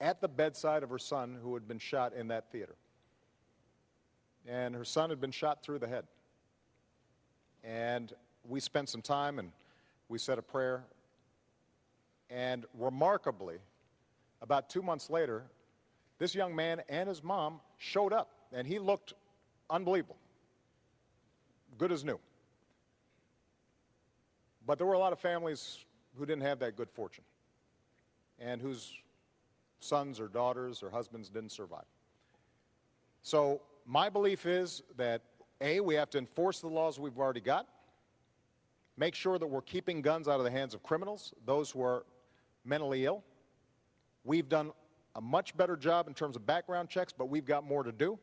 at the bedside of her son who had been shot in that theater. And her son had been shot through the head. And we spent some time and we said a prayer. And remarkably, about 2 months later, this young man and his mom showed up, and he looked unbelievable, good as new. But there were a lot of families who didn't have that good fortune and whose sons or daughters or husbands didn't survive. So my belief is that, A, we have to enforce the laws we've already got, make sure that we're keeping guns out of the hands of criminals, those who are mentally ill. We've done a much better job in terms of background checks, but we've got more to do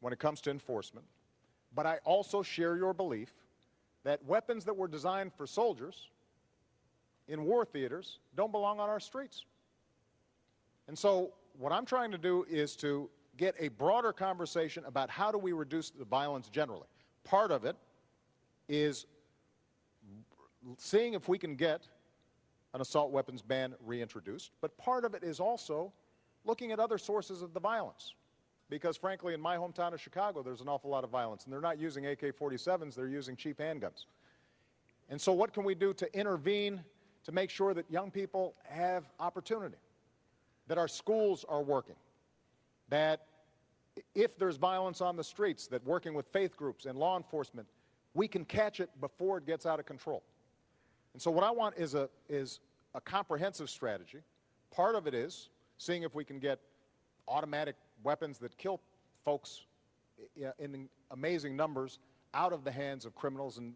when it comes to enforcement. But I also share your belief that weapons that were designed for soldiers in war theaters don't belong on our streets. And so what I'm trying to do is to get a broader conversation about how do we reduce the violence generally. Part of it is seeing if we can get an assault weapons ban reintroduced, but part of it is also looking at other sources of the violence. Because frankly, in my hometown of Chicago, there's an awful lot of violence, and they're not using AK-47s, they're using cheap handguns. And so what can we do to intervene to make sure that young people have opportunity, that our schools are working, that if there's violence on the streets, that working with faith groups and law enforcement, we can catch it before it gets out of control. And so what I want is a comprehensive strategy. Part of it is seeing if we can get automatic weapons that kill folks in amazing numbers out of the hands of criminals and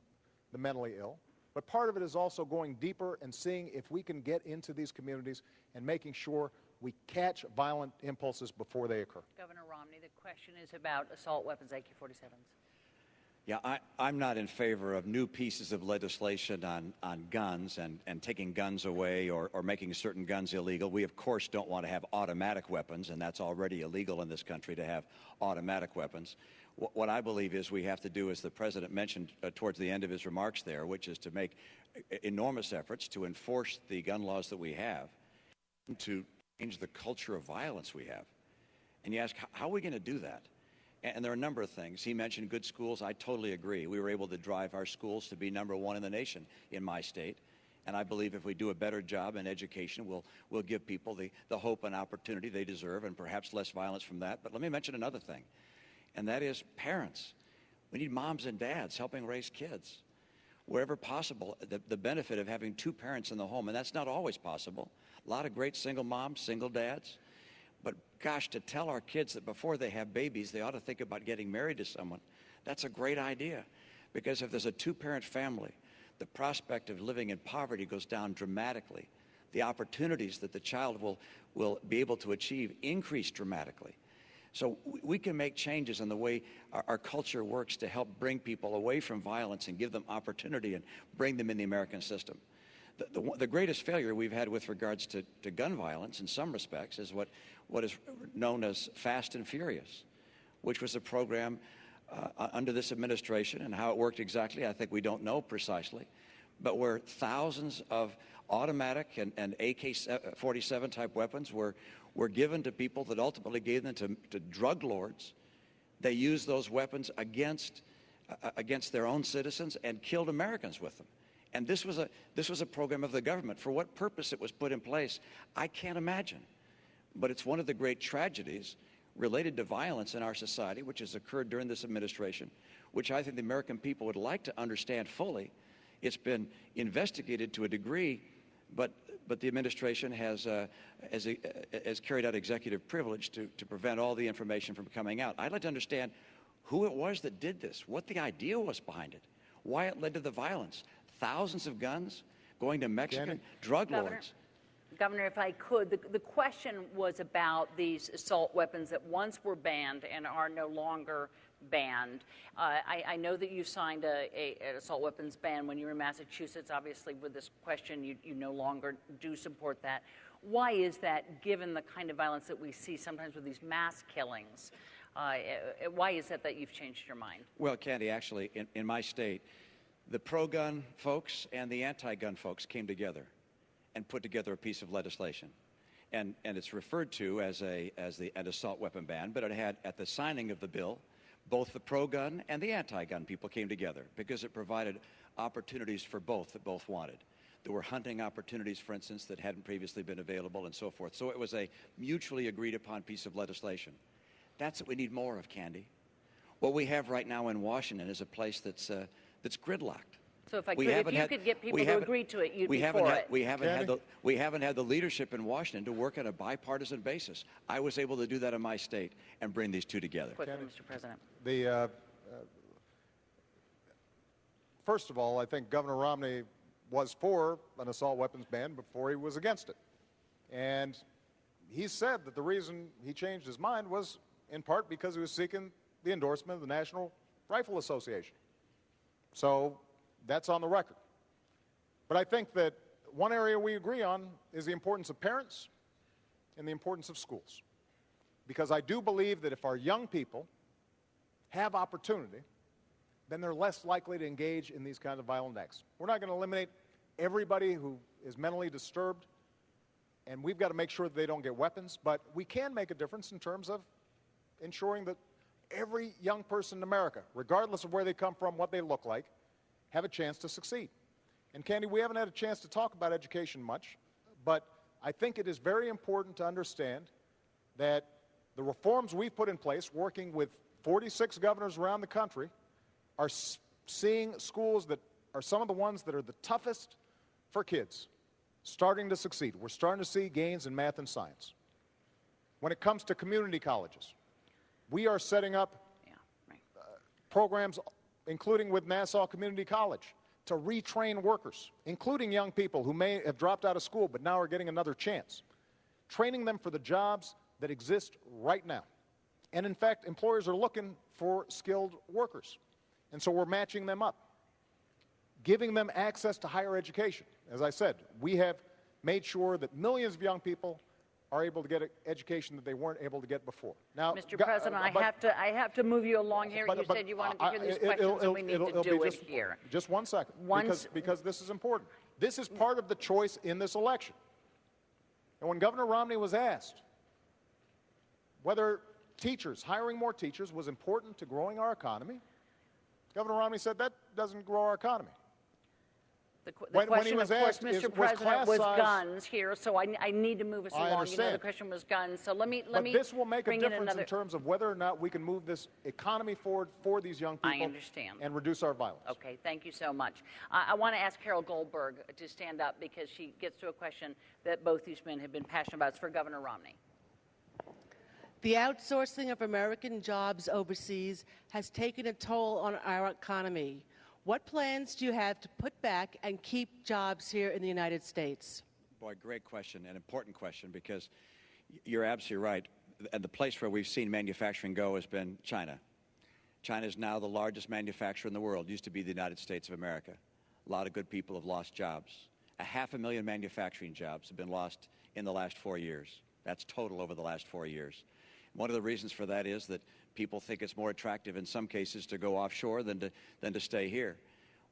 the mentally ill. But part of it is also going deeper and seeing if we can get into these communities and making sure we catch violent impulses before they occur. Governor Romney, the question is about assault weapons, AK-47s. Yeah, I'm not in favor of new pieces of legislation on guns and taking guns away or making certain guns illegal. We, of course, don't want to have automatic weapons, and that's already illegal in this country to have automatic weapons. What I believe is we have to do, as the President mentioned towards the end of his remarks there, which is to make enormous efforts to enforce the gun laws that we have and to change the culture of violence we have. And you ask, how are we going to do that? And there are a number of things. He mentioned good schools. I totally agree. We were able to drive our schools to be #1 in the nation in my state. And I believe if we do a better job in education, we'll give people the hope and opportunity they deserve and perhaps less violence from that. But let me mention another thing, and that is parents. We need moms and dads helping raise kids. Wherever possible, the benefit of having 2 parents in the home, and that's not always possible. A lot of great single moms, single dads. But gosh, to tell our kids that before they have babies, they ought to think about getting married to someone, that's a great idea. Because if there's a 2-parent family, the prospect of living in poverty goes down dramatically. The opportunities that the child will be able to achieve increase dramatically. So we can make changes in the way our culture works to help bring people away from violence and give them opportunity and bring them in the American system. The greatest failure we've had with regards to gun violence in some respects is what is known as Fast and Furious, which was a program under this administration, and how it worked exactly, I think we don't know precisely, but where thousands of automatic and AK-47 type weapons were given to people that ultimately gave them to drug lords. They used those weapons against their own citizens and killed Americans with them. And this was a program of the government. For what purpose it was put in place, I can't imagine. But it's one of the great tragedies related to violence in our society, which has occurred during this administration, which I think the American people would like to understand fully. It's been investigated to a degree, but the administration has carried out executive privilege to prevent all the information from coming out. I'd like to understand who it was that did this, what the idea was behind it, why it led to the violence. Thousands of guns going to Mexican drug lords. Governor, if I could, the question was about these assault weapons that once were banned and are no longer banned. I know that you signed an assault weapons ban when you were in Massachusetts. Obviously, with this question, you no longer do support that. Why is that, given the kind of violence that we see sometimes with these mass killings? Why is that you've changed your mind? Well, Candy, actually, in my state, the pro-gun folks and the anti-gun folks came together and put together a piece of legislation. And it's referred to as an assault weapon ban, but it had, at the signing of the bill, both the pro-gun and the anti-gun people came together because it provided opportunities for both that both wanted. There were hunting opportunities, for instance, that hadn't previously been available and so forth. So it was a mutually agreed upon piece of legislation. That's what we need more of, Candy. What we have right now in Washington is a place that's gridlocked. So if you could get people to agree to it, you'd be for it. We haven't had the leadership in Washington to work on a bipartisan basis. I was able to do that in my state and bring these two together. Quickly, Mr. President. First of all, I think Governor Romney was for an assault weapons ban before he was against it. And he said that the reason he changed his mind was in part because he was seeking the endorsement of the National Rifle Association. So that's on the record. But I think that one area we agree on is the importance of parents and the importance of schools. Because I do believe that if our young people have opportunity, then they're less likely to engage in these kinds of violent acts. We're not going to eliminate everybody who is mentally disturbed, and we've got to make sure that they don't get weapons, but we can make a difference in terms of ensuring that every young person in America, regardless of where they come from, what they look like, have a chance to succeed. And Candy, we haven't had a chance to talk about education much, but I think it is very important to understand that the reforms we've put in place, working with 46 governors around the country, are seeing schools that are some of the ones that are the toughest for kids starting to succeed. We're starting to see gains in math and science. When it comes to community colleges, we are setting up programs, including with Nassau Community College, to retrain workers, including young people who may have dropped out of school but now are getting another chance, training them for the jobs that exist right now. And in fact, employers are looking for skilled workers. And so we're matching them up, giving them access to higher education. As I said, we have made sure that millions of young people are able to get an education that they weren't able to get before. Now, Mr. President, I have to move you along here. You said you wanted to hear these questions, and we need to do it here. Just 1 second, because this is important. This is part of the choice in this election. And when Governor Romney was asked whether hiring more teachers was important to growing our economy, Governor Romney said that doesn't grow our economy. The question, of course, Mr. President, was guns here, so I need to move us along. Understand. You know, the question was guns, so let me But this will make a difference in terms of whether or not we can move this economy forward for these young people. I understand. And reduce our violence. Okay, thank you so much. I want to ask Carol Goldberg to stand up because she gets to a question that both these men have been passionate about. It's for Governor Romney. The outsourcing of American jobs overseas has taken a toll on our economy. What plans do you have to put back and keep jobs here in the United States? Boy, great question, an important question, because you're absolutely right. And the place where we've seen manufacturing go has been China. China is now the largest manufacturer in the world. It used to be the United States of America. A lot of good people have lost jobs. 500,000 manufacturing jobs have been lost in the last 4 years. That's total over the last 4 years. One of the reasons for that is that people think it's more attractive in some cases to go offshore than to stay here.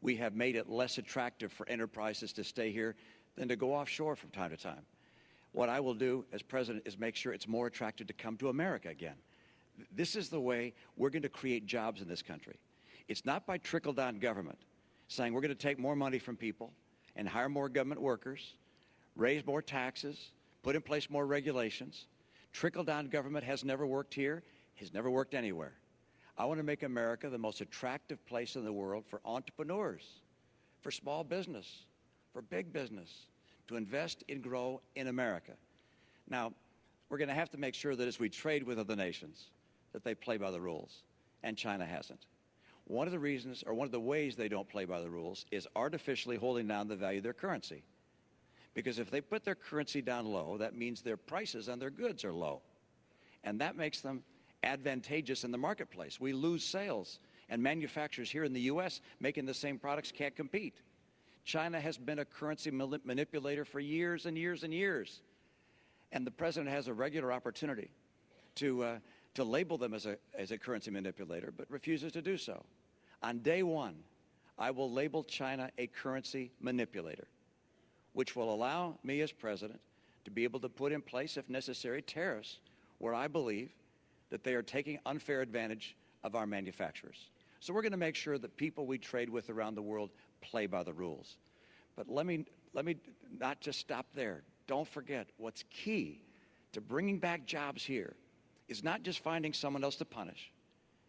We have made it less attractive for enterprises to stay here than to go offshore from time to time. What I will do as president is make sure it's more attractive to come to America again. This is the way we're going to create jobs in this country. It's not by trickle-down government, saying we're going to take more money from people and hire more government workers, raise more taxes, put in place more regulations. Trickle-down government has never worked here, has never worked anywhere. I want to make America the most attractive place in the world for entrepreneurs, for small business, for big business, to invest and grow in America. Now, we're going to have to make sure that as we trade with other nations, that they play by the rules, and China hasn't. One of the reasons, or one of the ways they don't play by the rules, is artificially holding down the value of their currency. Because if they put their currency down low, that means their prices on their goods are low. And that makes them advantageous in the marketplace. We lose sales, and manufacturers here in the U.S. making the same products can't compete. China has been a currency manipulator for years and years and years, and the president has a regular opportunity to label them as a currency manipulator, but refuses to do so. On day one, I will label China a currency manipulator, which will allow me as president to be able to put in place, if necessary, tariffs where I believe that they are taking unfair advantage of our manufacturers. So we're going to make sure that people we trade with around the world play by the rules. But let me not just stop there. Don't forget, what's key to bringing back jobs here is not just finding someone else to punish.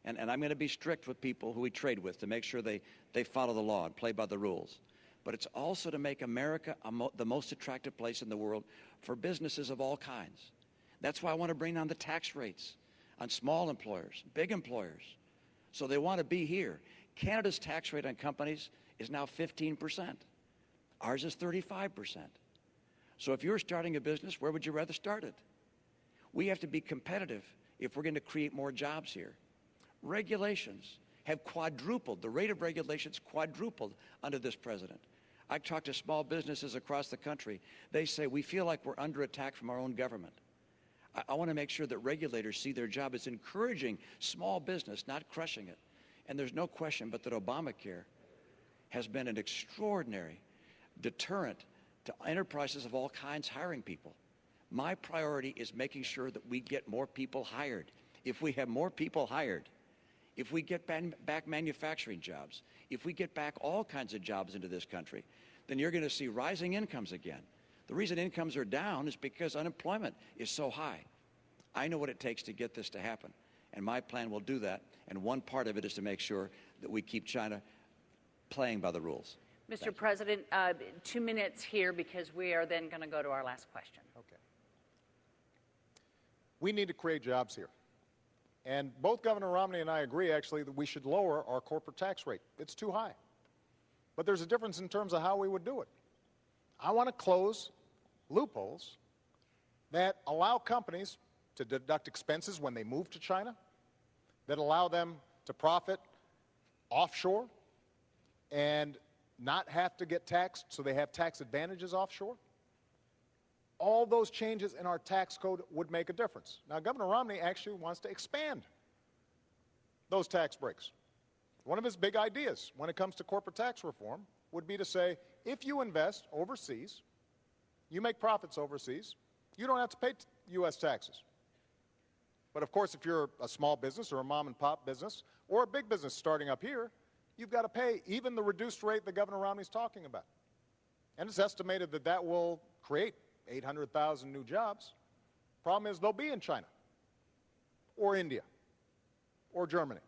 And I'm going to be strict with people who we trade with to make sure they follow the law and play by the rules. But it's also to make America the most attractive place in the world for businesses of all kinds. That's why I want to bring down the tax rates on small employers, big employers, so they want to be here. Canada's tax rate on companies is now 15%. Ours is 35%. So if you're starting a business, where would you rather start it? We have to be competitive if we're going to create more jobs here. Regulations have quadrupled. The rate of regulations quadrupled under this president. I talk to small businesses across the country. They say, we feel like we're under attack from our own government. I want to make sure that regulators see their job as encouraging small business, not crushing it. And there's no question but that Obamacare has been an extraordinary deterrent to enterprises of all kinds hiring people. My priority is making sure that we get more people hired. If we have more people hired, if we get back manufacturing jobs, if we get back all kinds of jobs into this country, then you're going to see rising incomes again. The reason incomes are down is because unemployment is so high. I know what it takes to get this to happen, and my plan will do that, and one part of it is to make sure that we keep China playing by the rules. Mr. President, 2 minutes here because we are then going to go to our last question. Okay. We need to create jobs here. And both Governor Romney and I agree, actually, that we should lower our corporate tax rate. It's too high. But there's a difference in terms of how we would do it. I want to close loopholes that allow companies to deduct expenses when they move to China, that allow them to profit offshore and not have to get taxed so they have tax advantages offshore. All those changes in our tax code would make a difference. Now, Governor Romney actually wants to expand those tax breaks. One of his big ideas when it comes to corporate tax reform would be to say, if you invest overseas, you make profits overseas, you don't have to pay U.S. taxes. But of course, if you're a small business or a mom and pop business or a big business starting up here, you've got to pay even the reduced rate that Governor Romney's talking about. And it's estimated that that will create 800,000 new jobs. Problem is, they'll be in China or India or Germany.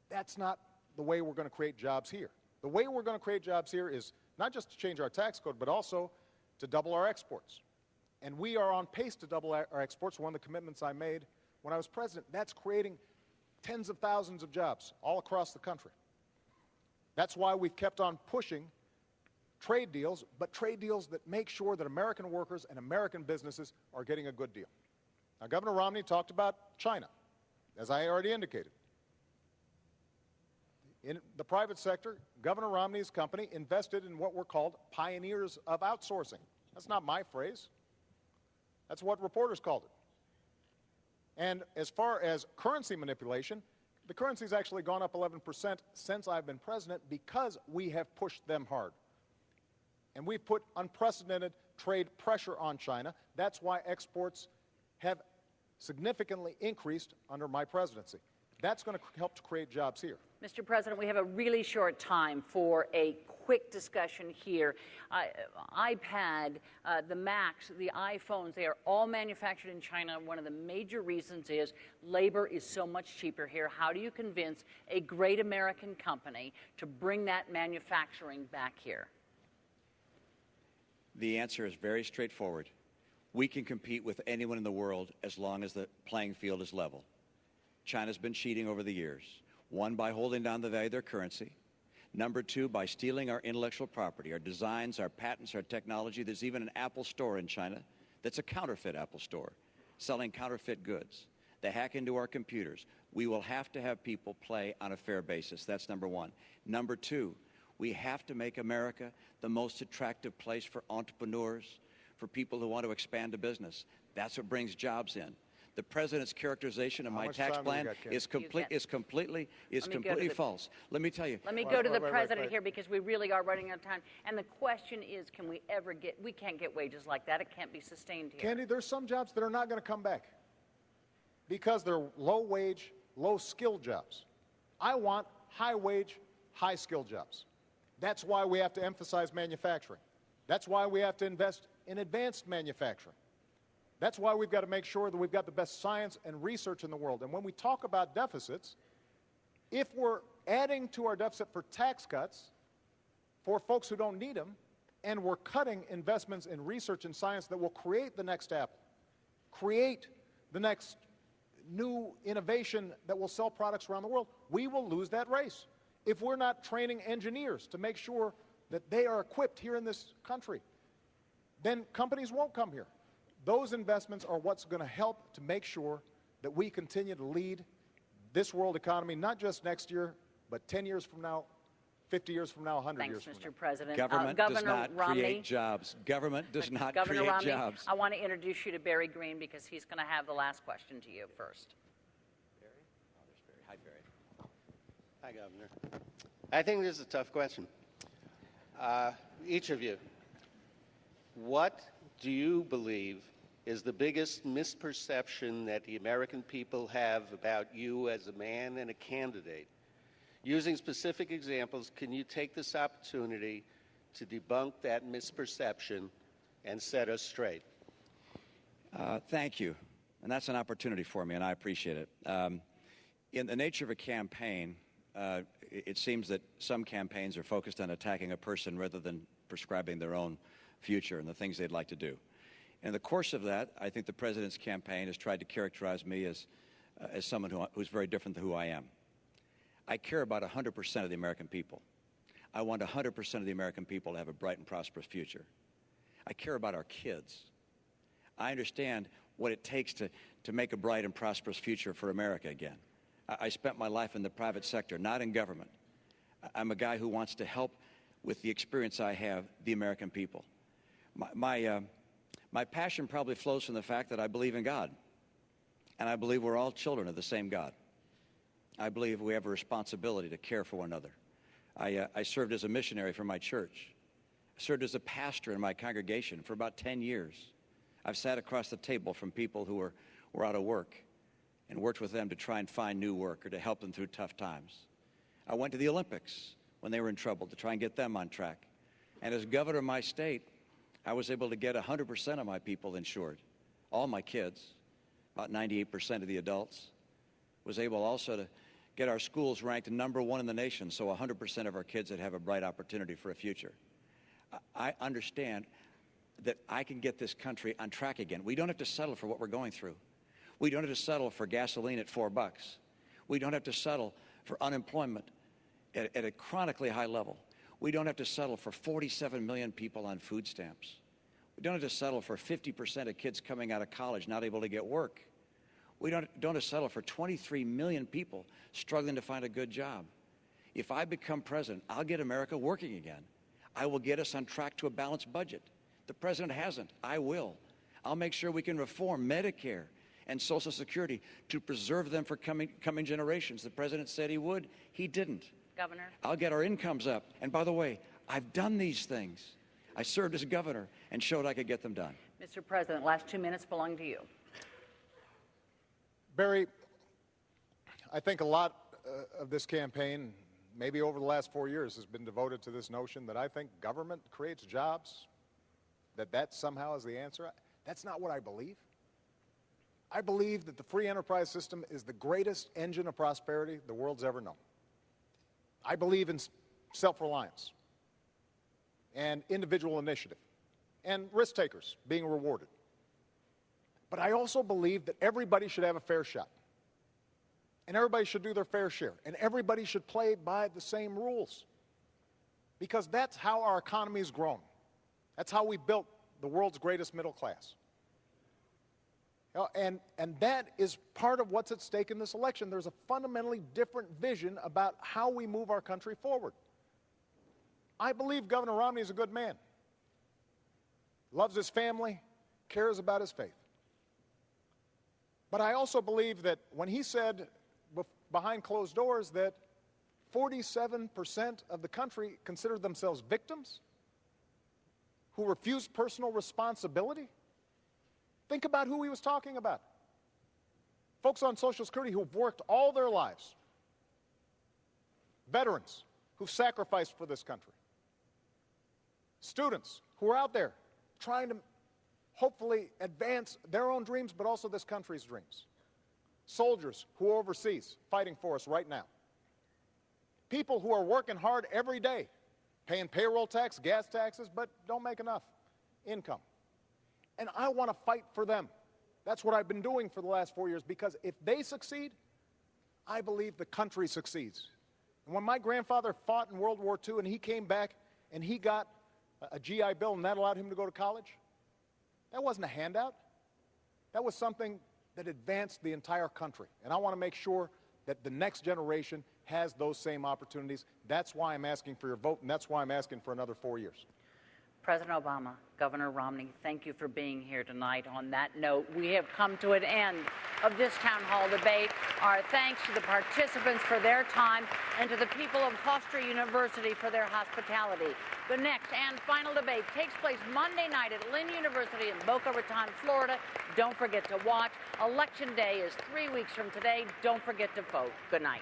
That's not the way we're going to create jobs here. The way we're going to create jobs here is not just to change our tax code, but also to double our exports. And we are on pace to double our exports. One of the commitments I made when I was president, that's creating tens of thousands of jobs all across the country. That's why we've kept on pushing trade deals, but trade deals that make sure that American workers and American businesses are getting a good deal. Now, Governor Romney talked about China, as I already indicated. In the private sector, Governor Romney's company invested in what were called pioneers of outsourcing. That's not my phrase. That's what reporters called it. And as far as currency manipulation, the currency's actually gone up 11% since I've been president because we have pushed them hard. And we've put unprecedented trade pressure on China. That's why exports have significantly increased under my presidency. That's going to help to create jobs here. Mr. President, we have a really short time for a quick discussion here. iPad, the Macs, the iPhones, they are all manufactured in China. One of the major reasons is labor is so much cheaper here. How do you convince a great American company to bring that manufacturing back here? The answer is very straightforward. We can compete with anyone in the world as long as the playing field is level. China's been cheating over the years. One, by holding down the value of their currency. Number two, by stealing our intellectual property, our designs, our patents, our technology. There's even an Apple store in China that's a counterfeit Apple store, selling counterfeit goods. They hack into our computers. We will have to have people play on a fair basis. That's number one. Number two, we have to make America the most attractive place for entrepreneurs, for people who want to expand a business. That's what brings jobs in. The president's characterization of my tax plan is completely false. Let me tell you. Let me go to the president here, because we really are running out of time. And the question is, can we ever get, we can't get wages like that. It can't be sustained here. Candy, there's some jobs that are not going to come back because they're low-wage, low-skilled jobs. I want high-wage, high-skilled jobs. That's why we have to emphasize manufacturing. That's why we have to invest in advanced manufacturing. That's why we've got to make sure that we've got the best science and research in the world. And when we talk about deficits, if we're adding to our deficit for tax cuts for folks who don't need them, and we're cutting investments in research and science that will create the next Apple, create the next new innovation that will sell products around the world, we will lose that race. If we're not training engineers to make sure that they are equipped here in this country, then companies won't come here. Those investments are what's going to help to make sure that we continue to lead this world economy, not just next year, but 10 years from now, 50 years from now, 100 years from now. Thanks, Mr. President. Government does not create jobs. Government does not create jobs. I want to introduce you to Barry Green, because he's going to have the last question to you first. Barry? Oh, there's Barry. Hi, Barry. Hi, Governor. I think this is a tough question. Each of you, what do you believe is the biggest misperception that the American people have about you as a man and a candidate? Using specific examples, can you take this opportunity to debunk that misperception and set us straight? Thank you. And that's an opportunity for me, and I appreciate it. In the nature of a campaign, it seems that some campaigns are focused on attacking a person rather than prescribing their own future and the things they'd like to do. In the course of that, I think the president's campaign has tried to characterize me as someone who's very different than who I am. I care about 100% of the American people. I want 100% of the American people to have a bright and prosperous future. I care about our kids. I understand what it takes to make a bright and prosperous future for America again. I spent my life in the private sector, not in government. I'm a guy who wants to help, with the experience I have, the American people. My passion probably flows from the fact that I believe in God, and I believe we're all children of the same God. I believe we have a responsibility to care for one another. I served as a missionary for my church. I served as a pastor in my congregation for about 10 years. I've sat across the table from people who were out of work and worked with them to try and find new work or to help them through tough times. I went to the Olympics when they were in trouble to try and get them on track. And as governor of my state, I was able to get 100% of my people insured, all my kids, about 98% of the adults. Was able also to get our schools ranked #1 in the nation, so 100% of our kids would have a bright opportunity for a future. I understand that I can get this country on track again. We don't have to settle for what we're going through. We don't have to settle for gasoline at $4. We don't have to settle for unemployment at a chronically high level. We don't have to settle for 47 million people on food stamps. We don't have to settle for 50% of kids coming out of college not able to get work. We don't have to settle for 23 million people struggling to find a good job. If I become president, I'll get America working again. I will get us on track to a balanced budget. The president hasn't. I will. I'll make sure we can reform Medicare and Social Security to preserve them for coming generations. The president said he would. He didn't. Governor. I'll get our incomes up. And by the way, I've done these things. I served as governor and showed I could get them done. Mr. President, last 2 minutes belong to you. Barry, I think a lot of this campaign, maybe over the last 4 years, has been devoted to this notion that I think government creates jobs, that somehow is the answer. That's not what I believe. I believe that the free enterprise system is the greatest engine of prosperity the world's ever known. I believe in self-reliance and individual initiative and risk takers being rewarded. But I also believe that everybody should have a fair shot. And everybody should do their fair share. And everybody should play by the same rules. Because that's how our economy has grown. That's how we built the world's greatest middle class. And that is part of what's at stake in this election. There's a fundamentally different vision about how we move our country forward. I believe Governor Romney is a good man, loves his family, cares about his faith. But I also believe that when he said behind closed doors that 47% of the country consider themselves victims who refuse personal responsibility, think about who he was talking about. Folks on Social Security who've worked all their lives, veterans who've sacrificed for this country, students who are out there trying to hopefully advance their own dreams, but also this country's dreams. Soldiers who are overseas fighting for us right now. People who are working hard every day, paying payroll tax, gas taxes, but don't make enough income. And I want to fight for them. That's what I've been doing for the last 4 years, because if they succeed, I believe the country succeeds. And when my grandfather fought in World War II and he came back and he got a GI Bill and that allowed him to go to college, that wasn't a handout. That was something that advanced the entire country. And I want to make sure that the next generation has those same opportunities. That's why I'm asking for your vote, and that's why I'm asking for another 4 years. President Obama, Governor Romney, thank you for being here tonight. On that note, we have come to an end of this town hall debate. Our thanks to the participants for their time and to the people of Hofstra University for their hospitality. The next and final debate takes place Monday night at Lynn University in Boca Raton, Florida. Don't forget to watch. Election Day is 3 weeks from today. Don't forget to vote. Good night.